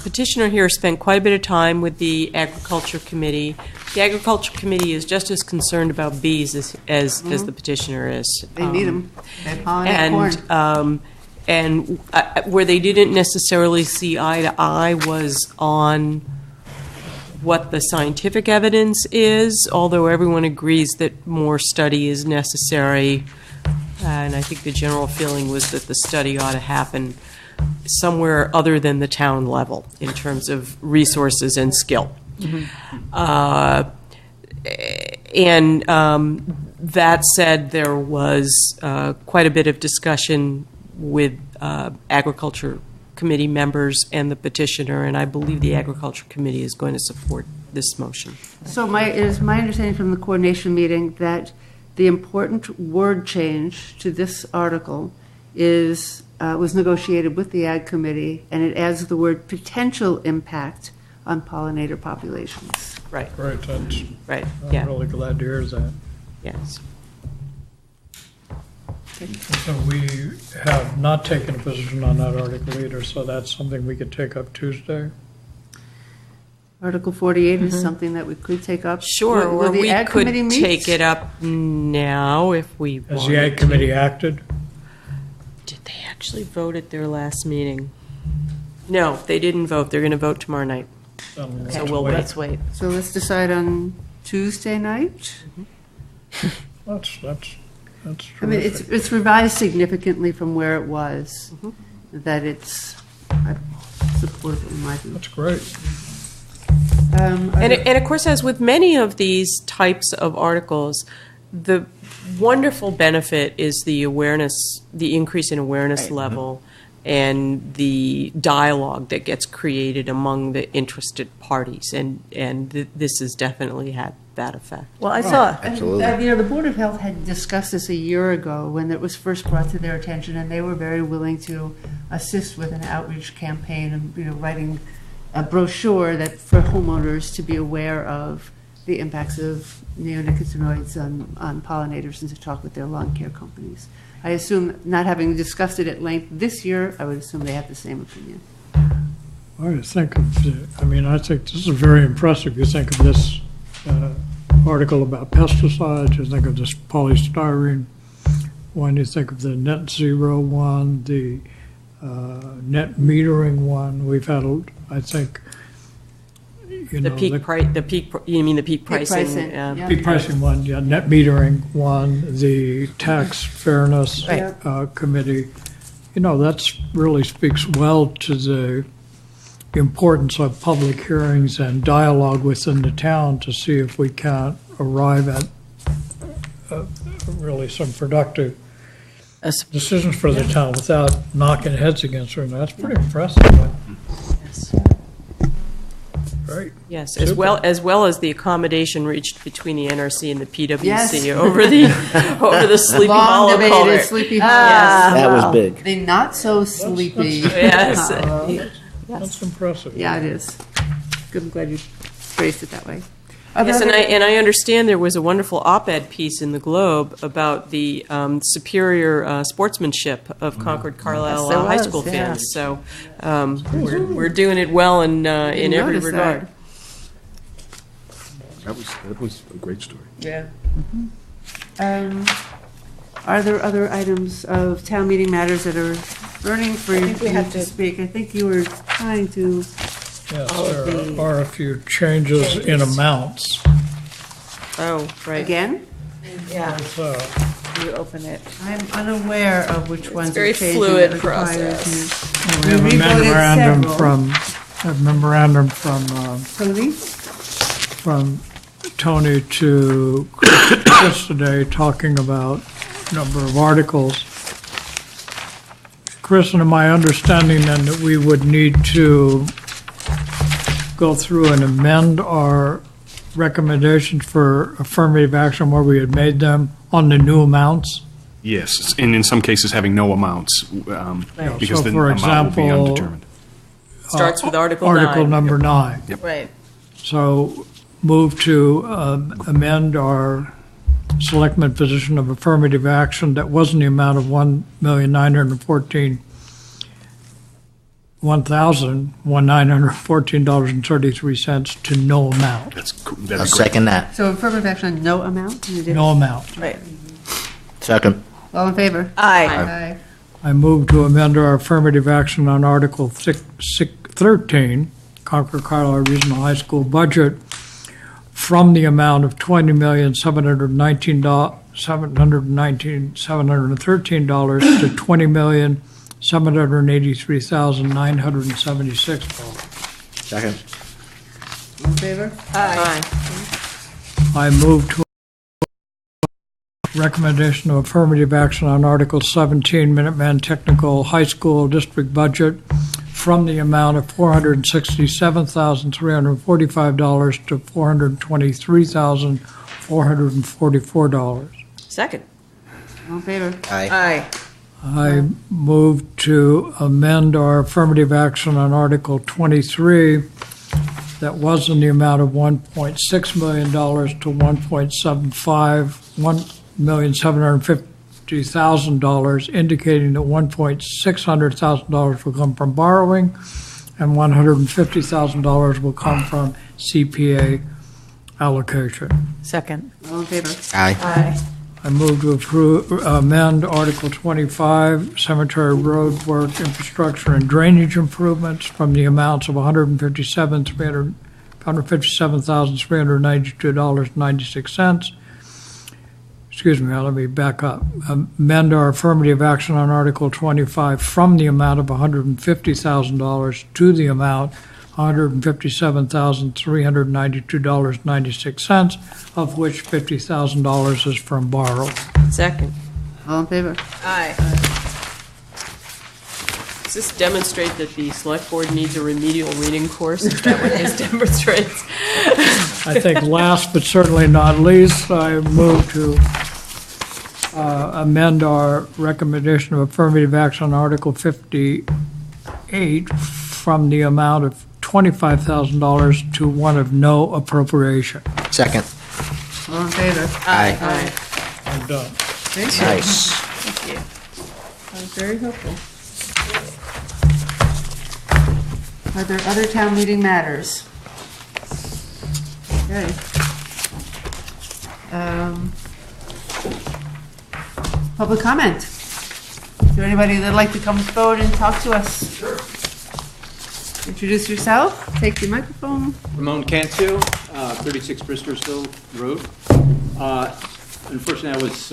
petitioner here spent quite a bit of time with the Agriculture Committee The Agriculture Committee is just as concerned about bees as the petitioner is. They need them. They pollinate corn. And where they didn't necessarily see eye to eye was on what the scientific evidence is, although everyone agrees that more study is necessary. And I think the general feeling was that the study ought to happen somewhere other than the town level in terms of resources and skill. And that said, there was quite a bit of discussion with Agriculture Committee members and the petitioner, and I believe the Agriculture Committee is going to support this motion. So it is my understanding from the coordination meeting that the important word change to this article was negotiated with the Ag Committee, and it adds the word potential impact on pollinator populations. Right. Right, that's, Right, I'm yeah, really glad to hear that. yes. So we have not taken a position on that article either, so that's something we could take up Tuesday? Article 48 is something that we could take up. Sure, Will or the we Ag could Committee meet? take it up now if we wanted to. Has the Ag Committee acted? Did they actually vote at their last meeting? No, they didn't vote. They're going to vote tomorrow night. So we'll wait. Let's wait. So let's decide on Tuesday night. That's I mean, terrific. it's revised significantly from where it was, that it's supportable in my view. That's great. And of course, as with many of these types of articles, the wonderful benefit is the awareness, the increase in awareness level, and the dialogue that gets created among the interested parties. And this has definitely had that effect. Well, I saw, Absolutely. The Board of Health had discussed this a year ago when it was first brought to their attention, and they were very willing to assist with an outreach campaign and writing a brochure that for homeowners to be aware of the impacts of neonicotinoids on pollinators and to talk with their lawn care companies. I assume, not having discussed it at length this year, I would assume they have the same opinion. I think I think this is very impressive. You think of this article about pesticides, you think of this polystyrene one, you think of the net zero one, the net metering one. We've had, I think, you know, You mean the peak pricing? pricing, yeah. peak pricing one, yeah, net metering one, the tax fairness committee. You know, that's really speaks well to the importance of public hearings and dialogue within the town to see if we can't arrive at really some productive decisions for the town without knocking heads against her. And that's pretty impressive. Yes. Great. Yes, Super. as well as the accommodation reached between the NRC and the PWC Yes. over the Sleepy Long Hollow debated culvert. Sleepy Hollow. That was big. The not so sleepy. Yes. Hollow. That's impressive. Yeah, it is. Good, I'm glad you phrased it that way. Yes, and I understand there was a wonderful op-ed piece in the Globe about the superior sportsmanship of Concord Carlisle Yes, there High was, School yeah. fans. So we're doing it well in every notice regard. That was a great story. Yeah. Are there other items of town meeting matters that are burning for you we have to to- speak? I think you were trying to. Yes, there are a few changes in amounts. Oh, right. Again? yeah, So, you open it. I'm unaware of which ones very are changing. fluid that requires process. me- we have a We revoted memorandum several. from Police? from Tony to Chris today, talking about a number of articles. Chris, and my understanding then that we would need to go through and amend our recommendations for affirmative action where we had made them on the new amounts? Yes, and in some cases having no amounts, because So, the for amount will be example, undetermined. Starts with Article 9. Article number 9. Right. So move to amend our selectman position of affirmative action that wasn't the amount of $1,914.33 to no amount. That'd be I'll great. second that. So affirmative action on no amount? You did- No amount. Right. Second. All in favor? Aye. Aye. I move to amend our affirmative action on Article 13, Concord Carlisle Regional High School budget, from the amount of $20,713 to $20,783,976. Second. All in favor? Aye. I move to recommendation of affirmative action on Article 17, Minuteman Technical High School District budget, from the amount of $467,345 to $423,444. Second. All in favor? Aye. I move to amend our affirmative action on Article 23 that was in the amount of $1.6 million to $1,750,000, indicating that $1,600,000 will come from borrowing and $150,000 will come from CPA allocation. Second. All in favor? Aye. Aye. I move to amend Article 25, cemetery road work, infrastructure, and drainage improvements, from the amounts of $157,392.96. Excuse me, let me back up. Amend our affirmative action on Article 25 from the amount of $150,000 to the amount $157,392.96, of which $50,000 is from borrow. Second. All in favor? Aye. Does this demonstrate that the select board needs a remedial reading course? Is that what this demonstrates? I think last but certainly not least, I move to amend our recommendation of affirmative action on Article 58 from the amount of $25,000 to one of no appropriation. Second. All in favor? Aye. I'm done. Thank you. Nice. Thank you. That was very helpful. Are there other town meeting matters? Okay. Public comment. Is there anybody that'd like to come forward and talk to us? Sure. Introduce yourself, take the microphone. Ramon Cantu, 36 Bristersville Road. Unfortunately, I was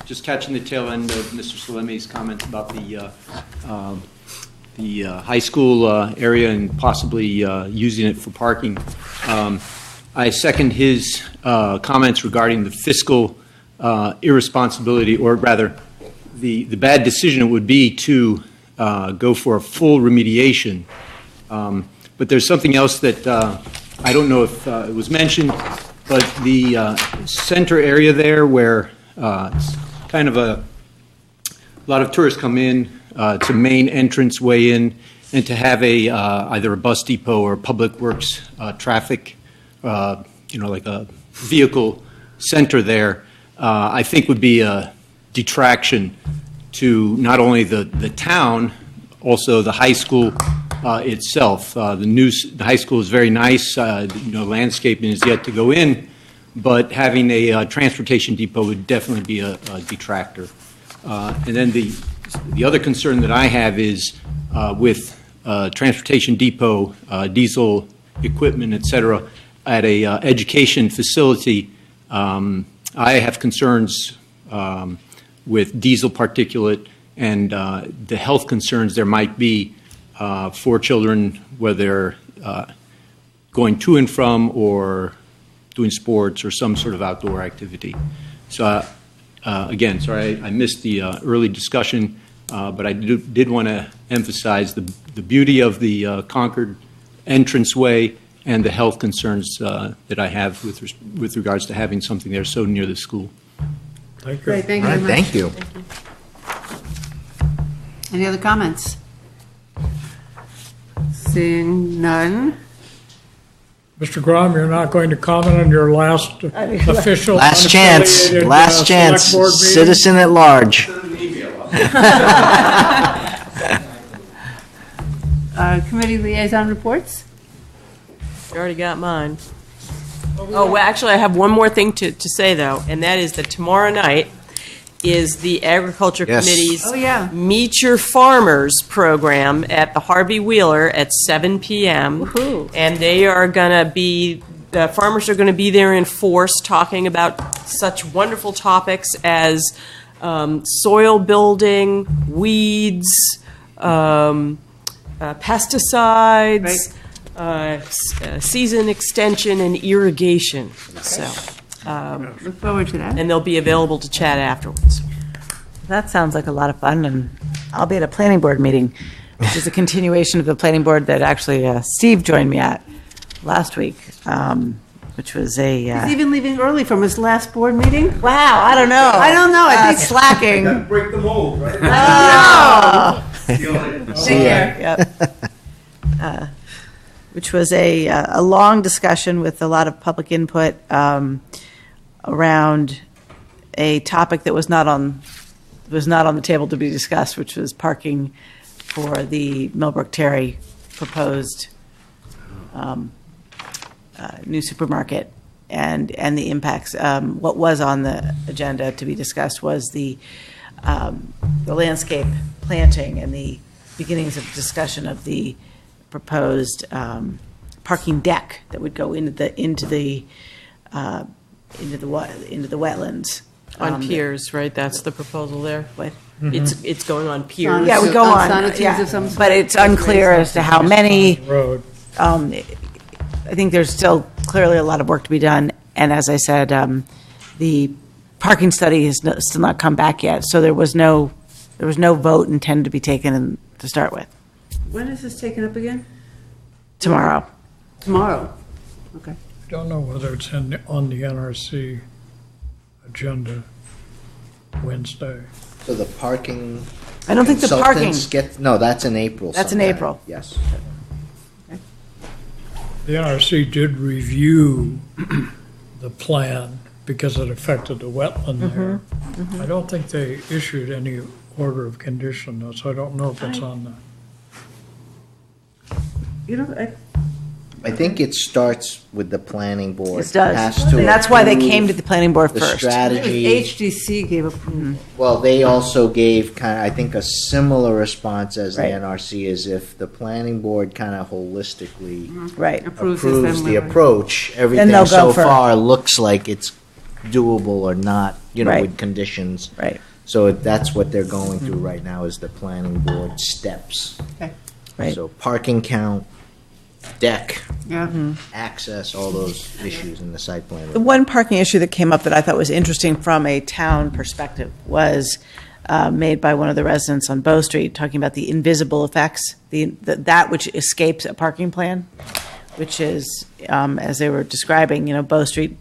just catching the tail end of Mr. Salemi's comments about the high school area and possibly using it for parking. I second his comments regarding the fiscal irresponsibility, or rather, the bad decision it would be to go for a full remediation. But there's something else that I don't know if it was mentioned, but the center area there where it's kind of a lot of tourists come in, it's a main entrance way in, and to have either a bus depot or public works traffic, like a vehicle center there, I think would be a detraction to not only the town, also the high school itself. The high school is very nice. Landscaping is yet to go in, but having a transportation depot would definitely be a detractor. And then the other concern that I have is with transportation depot, diesel equipment, et cetera, at a education facility. I have concerns with diesel particulate and the health concerns there might be for children, whether they're going to and from or doing sports or some sort of outdoor activity. So again, sorry I missed the early discussion, but I did want to emphasize the beauty of the Concord entranceway and the health concerns that I have with regards to having something there so near the school. Thank you. Great, thank you All very right, much. thank you. Any other comments? Seeing none. Mr. Grom, you're not going to comment on your last official Last chance, unaffiliated, last chance, select board meeting? citizen at large. Committee liaison reports? You already got mine. Oh, well, actually, I have one more thing to say, though, and that is that tomorrow night is the Agriculture Yes. Committee's Oh, yeah. Meet Your Farmers program at the Harvey Wheeler at 7 p.m. Woohoo. And they are going to be, the farmers are going to be there in force talking about such wonderful topics as soil building, weeds, pesticides, season extension, and irrigation. So, Look forward to that. and they'll be available to chat afterwards. That sounds like a lot of fun, and I'll be at a planning board meeting, which is a continuation of the planning board that actually Steve joined me at last week, which was a. He's even leaving early from his last board meeting? Wow, I don't know. I don't know. I think Slacking. Break the mold, right? Take care. Yep. Which was a long discussion with a lot of public input around a topic that was not on the table to be discussed, which was parking for the Millbrook Terry proposed new supermarket and the impacts. What was on the agenda to be discussed was the landscape planting and the beginnings of discussion of the proposed parking deck that would go into the wetlands On piers, right? That's the proposal there. What? It's going on piers. Yeah, we go on. sonotubes Yeah, of some sort. but it's unclear as to how many. Road. I think there's still clearly a lot of work to be done, and as I said, the parking study has still not come back yet. So there was no vote intended to be taken to start with. When is this taken up again? Tomorrow. Tomorrow. Okay. I don't know whether it's on the NRC agenda Wednesday. So the parking. I don't think the parking. Consultants no, that's in April. That's in sometime. April. Yes. The NRC did review the plan because it affected the wetland there. I don't think they issued any order of condition, though, so I don't know if it's on the. You know, I think it starts with the planning board. It does. Has to And that's why they approve came to the planning board the first. strategy. HDC gave approval. Well, they also gave kind of, I think, a similar response as the Right. NRC is if the planning board kind of holistically Right. Approves approves this, the then approach, they'll everything go so for- far looks like it's doable or not, Right. with conditions. Right. So that's what they're going through right now is the planning board steps. Right. So parking count, deck, Yeah. access, all those issues in the site plan. The one parking issue that came up that I thought was interesting from a town perspective was made by one of the residents on Bow Street, talking about the invisible effects, that which escapes a parking plan, which is, as they were describing, Bow Street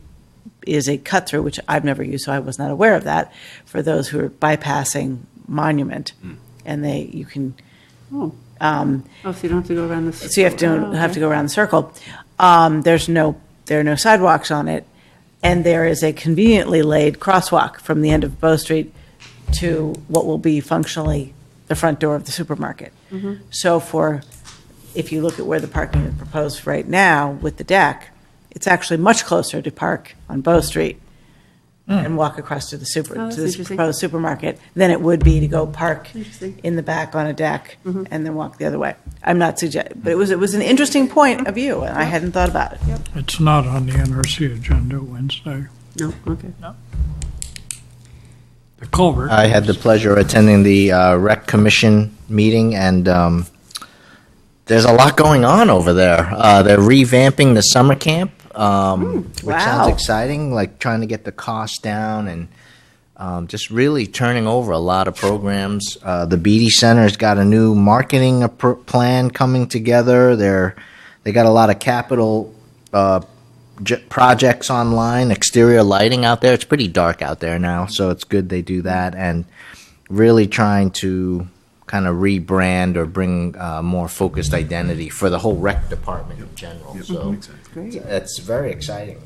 is a cut-through, which I've never used, so I was not aware of that, for those who are bypassing Monument. And you can... Oh, so you don't have to go around the circle. So you have to go around the circle. There are no sidewalks on it, and there is a conveniently laid crosswalk from the end of Bow Street to what will be functionally the front door of the supermarket. So if you look at where the parking is proposed right now with the deck, it's actually much closer to park on Bow Street and walk across to that's this interesting. proposed supermarket than it would be to go park Interesting. in the back on a deck and then walk the other way. I'm not suggesting, but it was an interesting point of view, and I hadn't thought about it. It's not on the NRC agenda Wednesday. No, okay. The culvert. I had the pleasure of attending the Rec Commission meeting, and there's a lot going on over there. They're revamping the summer camp, which wow. sounds exciting, like trying to get the cost down and just really turning over a lot of programs. The Beatty Center's got a new marketing plan coming together. They got a lot of capital projects online, exterior lighting out there. It's pretty dark out there now, so it's good they do that, and really trying to kind of rebrand or bring more focused identity for the whole rec department in general. So it's very exciting.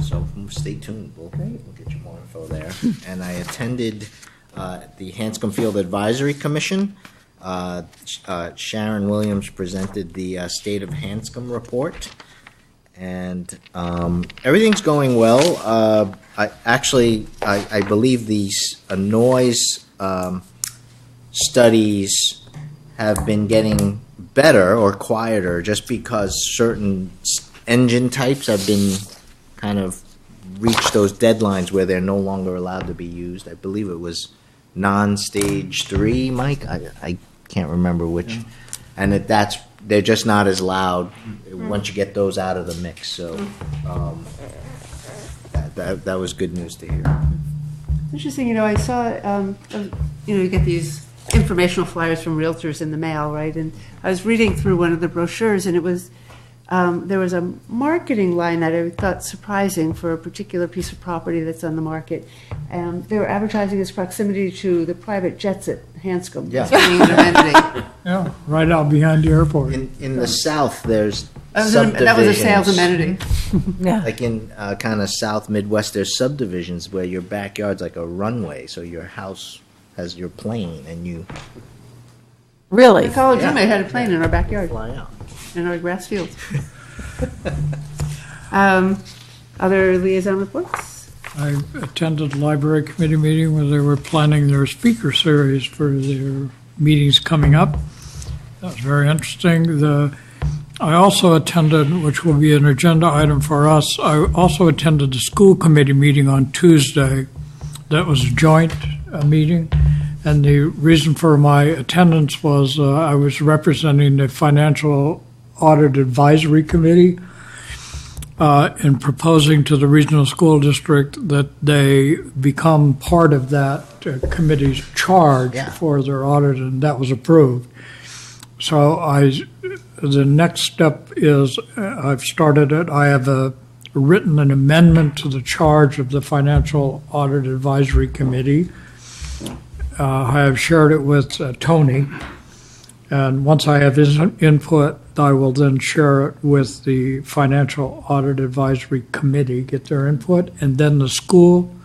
So stay tuned. We'll get you more info there. And I attended the Hanscom Field Advisory Commission. Sharon Williams presented the State of Hanscom report, and everything's going well. I believe these noise studies have been getting better or quieter just because certain engine types have been kind of reached those deadlines where they're no longer allowed to be used. I believe it was non-stage 3, Mike. I can't remember which. Yeah. And they're just not as loud once you get those out of the mix. So that was good news to hear. Interesting, I saw, you get these informational flyers from realtors in the mail, right? And I was reading through one of the brochures, and it was there was a marketing line that I thought surprising for a particular piece of property that's on the market. They were advertising its proximity to the private jets at Hanscom. Yeah. As being an amenity. Yeah, right out behind the airport. In the south, there's that was a sales amenity. Yeah. Like in kind of south Midwest, there's subdivisions where your backyard's like a runway, so your house has your plane, and you Really? The college roommate had a plane in our backyard, fly out. in our grass field. Other liaison reports? I attended the library committee meeting where they were planning their speaker series for their meetings coming up. That was very interesting. I also attended, which will be an agenda item for us, I also attended the school committee meeting on Tuesday. That was a joint meeting. And the reason for my attendance was I was representing the Financial Audit Advisory Committee in proposing to the regional school district that they become part of that committee's charge for their audit, and that was approved. So the next step is I've started it. I have written an amendment to the charge of the Financial Audit Advisory Committee. I have shared it with Tony, and once I have his input, I will then share it with the Financial Audit Advisory Committee, get their input, and then the school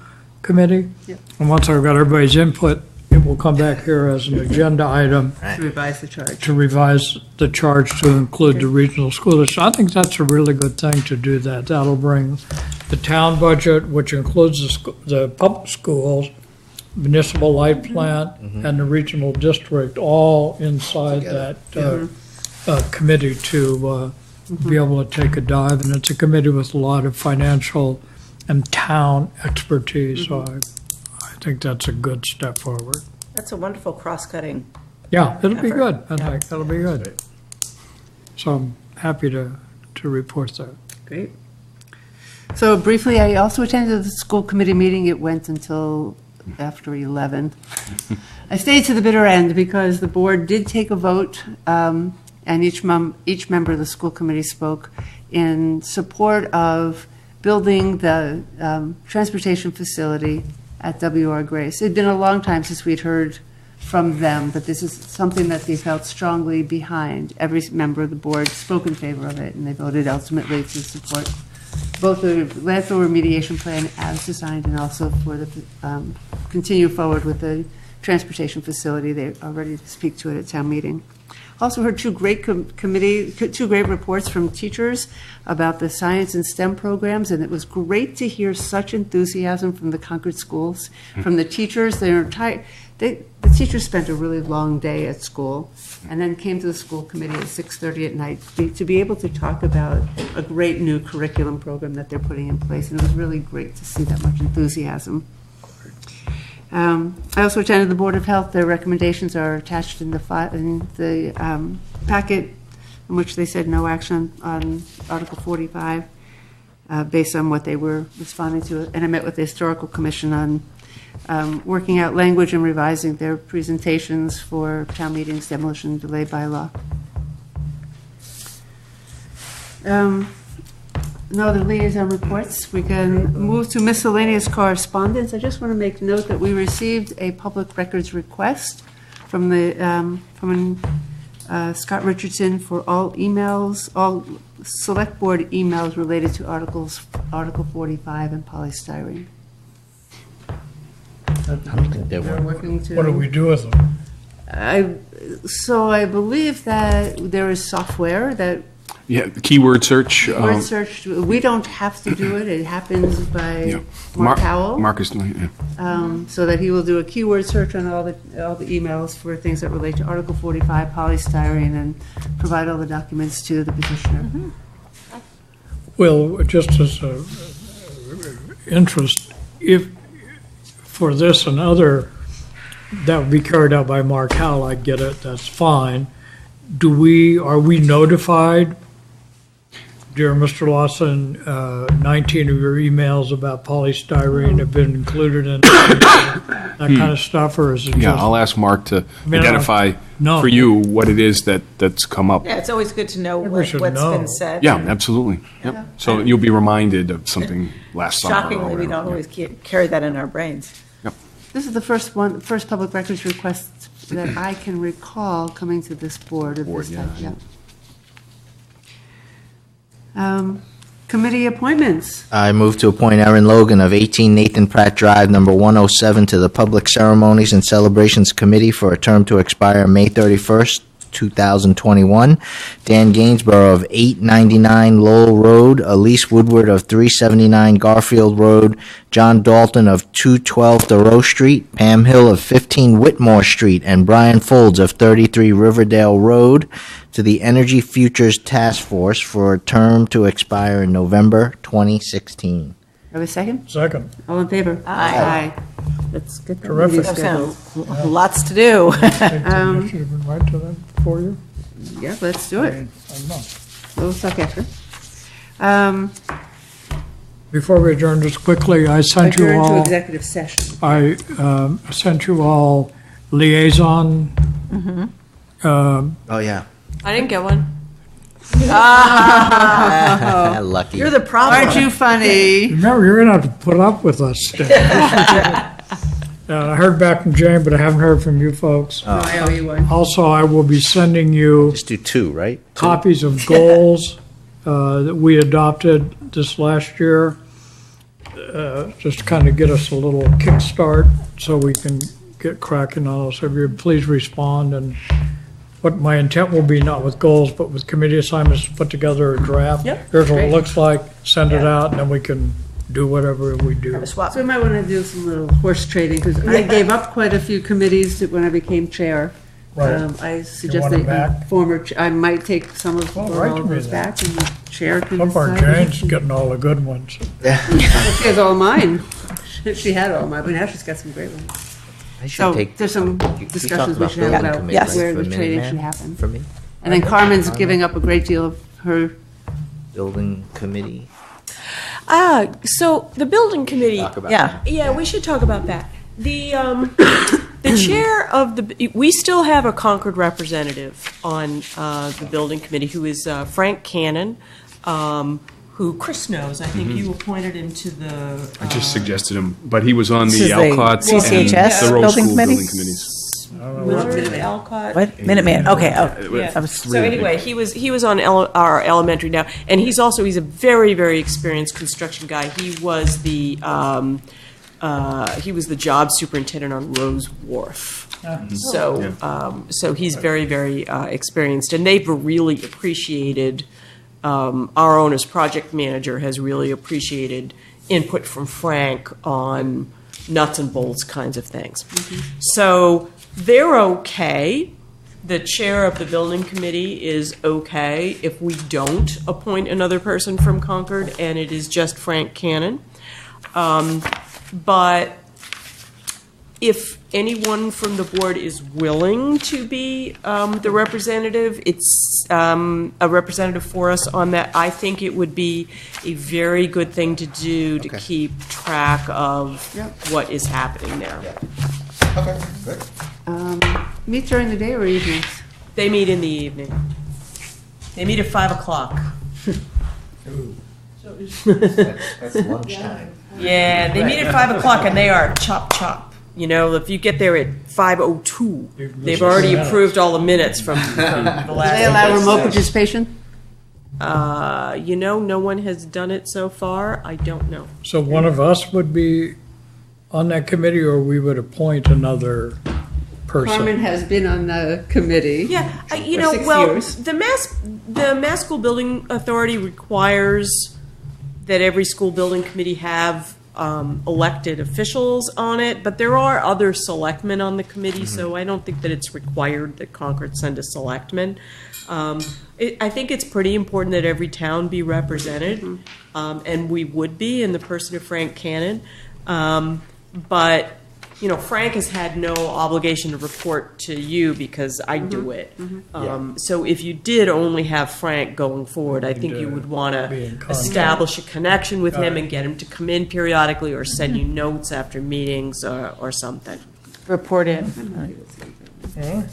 committee. Yep. And once I've got everybody's input, it will come back here as an agenda item To revise the charge. to revise the charge to include the regional school district. I think that's a really good thing to do that. That'll bring the town budget, which includes the public schools, municipal light plant, and the regional district, all inside Together. that committee to be able to take a dive. And it's a committee with a lot of financial and town expertise, so I think that's a good step forward. That's a wonderful cross-cutting. Yeah, it'll be Effort. good. I think that'll be good. So I'm happy to report that. Great. So briefly, I also attended the school committee meeting. It went until after 11. I stayed to the bitter end because the board did take a vote, and each member of the school committee spoke in support of building the transportation facility at W.R. Grace. It had been a long time since we'd heard from them, but this is something that they felt strongly behind. Every member of the board spoke in favor of it, and they voted ultimately to support both the landfill remediation plan as designed and also for the continue forward with the transportation facility. They are ready to speak to it at town meeting. Also heard two great reports from teachers about the science and STEM programs, and it was great to hear such enthusiasm from the Concord schools, from the teachers. The teachers spent a really long day at school and then came to the school committee at 6:30 at night to be able to talk about a great new curriculum program that they're putting in place, and it was really great to see that much enthusiasm. I also attended the Board of Health. Their recommendations are attached in the packet, in which they said no action on Article 45 based on what they were responding to. And I met with the Historical Commission on working out language and revising their presentations for town meetings, demolition delay bylaw. No other liaison reports. We can move to miscellaneous correspondence. I just want to make note that we received a public records request from Scott Richardson for all emails, all select board emails related to Article 45 and polystyrene. I don't think they They're were. working to. What do we do with them? I believe that there is software that Yeah, the keyword search. word search. We don't have to do it. It happens by Yeah. Mark Howell. Marcus, yeah. So that he will do a keyword search on all the emails for things that relate to Article 45 polystyrene and provide all the documents to the petitioner. Well, just as a interest, if for this and other, that would be carried out by Mark Howell, I get it, that's fine. Are we notified, dear Mr. Lawson, 19 of your emails about polystyrene have been included in that kind of stuff, or is it Yeah, just? I'll ask Mark to mean, identify no. for you what it is that's come up. Yeah, it's always good to know We should what's know. been said. Yeah, absolutely. Yep. So you'll be reminded of something last summer. or Shockingly, we whatever. don't always carry that in our brains. This is the first public records request that I can recall coming to this board of this type. Committee appointments. I move to appoint Erin Logan of 18 Nathan Pratt Drive, number 107, to the Public Ceremonies and Celebrations Committee for a term to expire May 31st, 2021. Dan Gainsborough of 899 Lowell Road, Elise Woodward of 379 Garfield Road, John Dalton of 212 Thoreau Street, Pam Hill of 15 Whitmore Street, and Brian Folds of 33 Riverdale Road to the Energy Futures Task Force for a term to expire in November 2016. Have a second? Second. All in favor? Aye. Let's get that Terrific. meeting scheduled. Lots to do. I think I should have been right to that for you. Yeah, let's do it. I don't know. We'll talk after. Before we adjourn, just quickly, I sent you Adjourn to all, executive session. I sent you all liaison. Oh, yeah. I didn't get one. Lucky. You're the problem. Aren't you funny? Remember, you're going to have to put up with us, Stan. I heard back from Jane, but I haven't heard from you folks. I owe you one. Also, I will be sending you Just do two, right? copies of goals that we adopted this last year, just to kind of get us a little kickstart so we can get cracking on those. So if you please respond, and what my intent will be, not with goals, but with committee assignments, to put together a draft. Yep, Here's what it great. looks like, send it out, and then we can do whatever we do. So we might want to do some little horse trading, because I gave up quite a few committees when I became chair. Right. I suggest want them that back? I might take some of Well, or write all to of me those then. back, and the chair can So far, decide. Jane's getting all the good ones. She has all mine. She had all mine, but now she's got some great ones. I should So take- there's some you discussions we talked should have building about committee, Yes. right, where for the trading Minuteman? should happen. For me? And then Carmen's giving up a great deal of her. Building committee? So the building committee. Talk about Yeah. Yeah, we should talk about that. The the chair of we still have a Concord representative on the building committee who is Frank Cannon, who Chris knows. I think you appointed him to the. I just suggested him, but he was on This the is the Alcott and CCHS the Rose building School committee? building committees. Willard Alcott. What? Minuteman, okay. Oh, Yeah. I was- So anyway, he was on our elementary now, and he's a very, very experienced construction guy. He was the job superintendent on Rose Wharf. So he's very, very experienced, and they've really appreciated. Our owner's project manager has really appreciated input from Frank on nuts and bolts kinds of things. So they're okay. The chair of the building committee is okay if we don't appoint another person from Concord and it is just Frank Cannon. But if anyone from the board is willing to be the representative, it's a representative for us on that. I think it would be a very good thing to do to keep track of what is happening there. Okay, good. Meet during the day or evenings? They meet in the evening. They meet at 5 o'clock. That's lunchtime. Yeah, they meet at 5 o'clock and they are chop chop. You know, if you get there at 5:02, they've already approved all the minutes from the Do last. they allow remote participation? No one has done it so far. I don't know. So one of us would be on that committee, or we would appoint another person. Carmen has been on the committee. Yeah, you for know, 6 well, years. the Mass School Building Authority requires that every school building committee have elected officials on it, but there are other selectmen on the committee, so I don't think that it's required that Concord send a selectman. I think it's pretty important that every town be represented, and we would be in the person of Frank Cannon. But, you know, Frank has had no obligation to report to you because I do it. So if you did only have Frank going forward, I think you would want be in to contact. establish a connection with him Right. and get him to come in periodically or send you notes after meetings or something. Report in. Oh,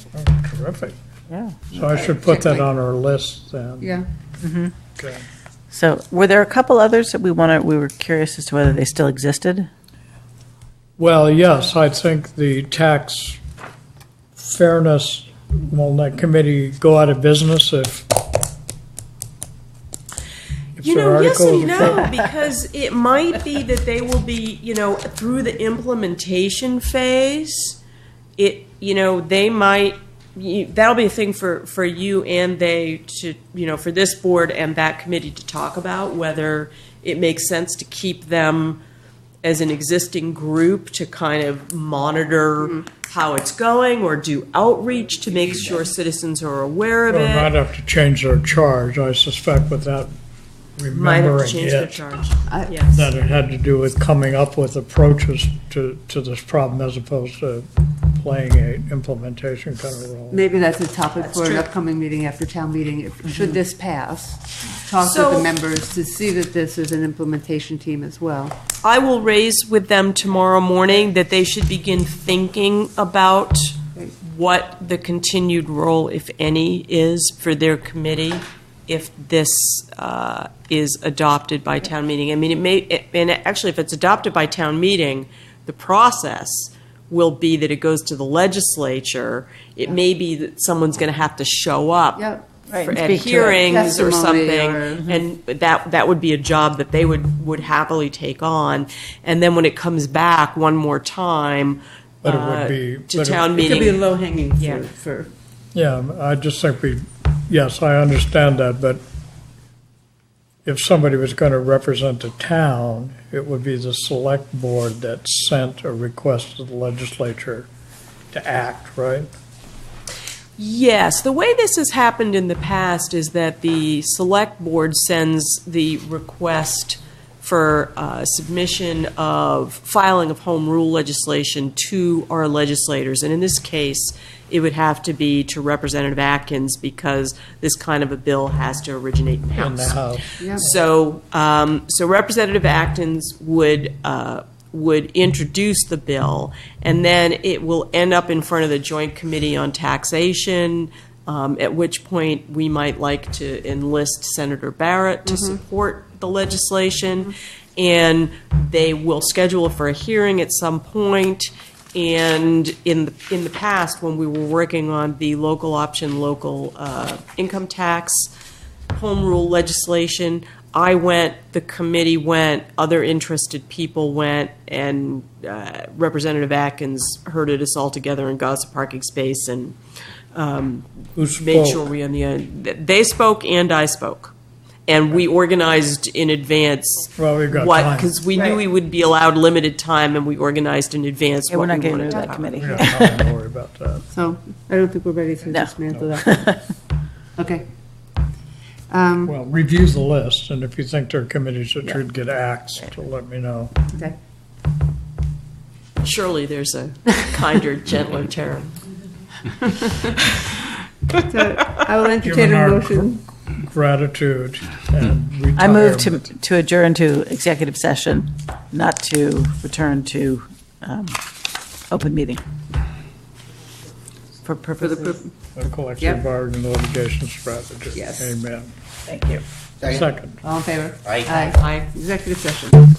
terrific. Yeah. So I should put that on our list then. Yeah. Okay. So were there a couple others that we were curious as to whether they still existed? Well, yes, I think the tax fairness, will that committee go out of business if You their know, yes articles and are- no, because it might be that they will be, you know, through the implementation phase, they might, that'll be a thing for you and they to, for this board and that committee to talk about, whether it makes sense to keep them as an existing group to kind of monitor how it's going or do outreach to make sure citizens are aware of Well, it. might have to change their charge, I suspect, without Might have to remembering change their it, charge. Yes. that it had to do with coming up with approaches to this problem as opposed to playing a implementation kind of role. Maybe that's a topic That's for an true. upcoming meeting after town meeting. Should this pass, talk with So- the members to see that this is an implementation team as well. I will raise with them tomorrow morning that they should begin thinking about what the continued role, if any, is for their committee if this is adopted by town meeting. I mean, and actually, if it's adopted by town meeting, the process will be that it goes to the legislature. It may be that someone's going to have to show up Yep. Right, for, and at speak to it. hearings or Testimony something, or- and that would be a job that they would happily take on. And then when it comes back one more time But it would be- to but it- town It meeting, could be low hanging Yeah. fruit for. Yeah, I just think yes, I understand that, but if somebody was going to represent the town, it would be the select board that sent a request to the legislature to act, right? Yes, the way this has happened in the past is that the select board sends the request for submission of filing of home rule legislation to our legislators. And in this case, it would have to be to Representative Atkins because this kind of a bill has to originate in the In the House. House. Yeah. So Representative Atkins would introduce the bill, and then it will end up in front of the Joint Committee on Taxation, at which point we might like to enlist Senator Barrett to support the legislation, and they will schedule it for a hearing at some point. And in the past, when we were working on the local option, local income tax, home rule legislation, I went, the committee went, other interested people went, and Representative Atkins herded us all together and got us a parking space and Who made spoke? sure we on the end. They spoke and I spoke. And we organized in advance Well, we've got what, time. because we knew we would be allowed limited time, and we organized in advance Yeah, what we're not we getting wanted rid of to that talk committee. We don't have to worry about that. So I don't think we're ready to No. dismantle that. Okay. Well, review the list, and if you think there are committees that should get axed, let me know. Okay. Surely there's a kinder, gentler term. So I will entertain Given a our motion. gratitude and I move retirement. to adjourn to executive session, not to return to open meeting. For purposes. A collective Yep. bargaining litigation strategy. Yes. Amen. Thank you. Second. All in favor? Aye. Aye. Executive session.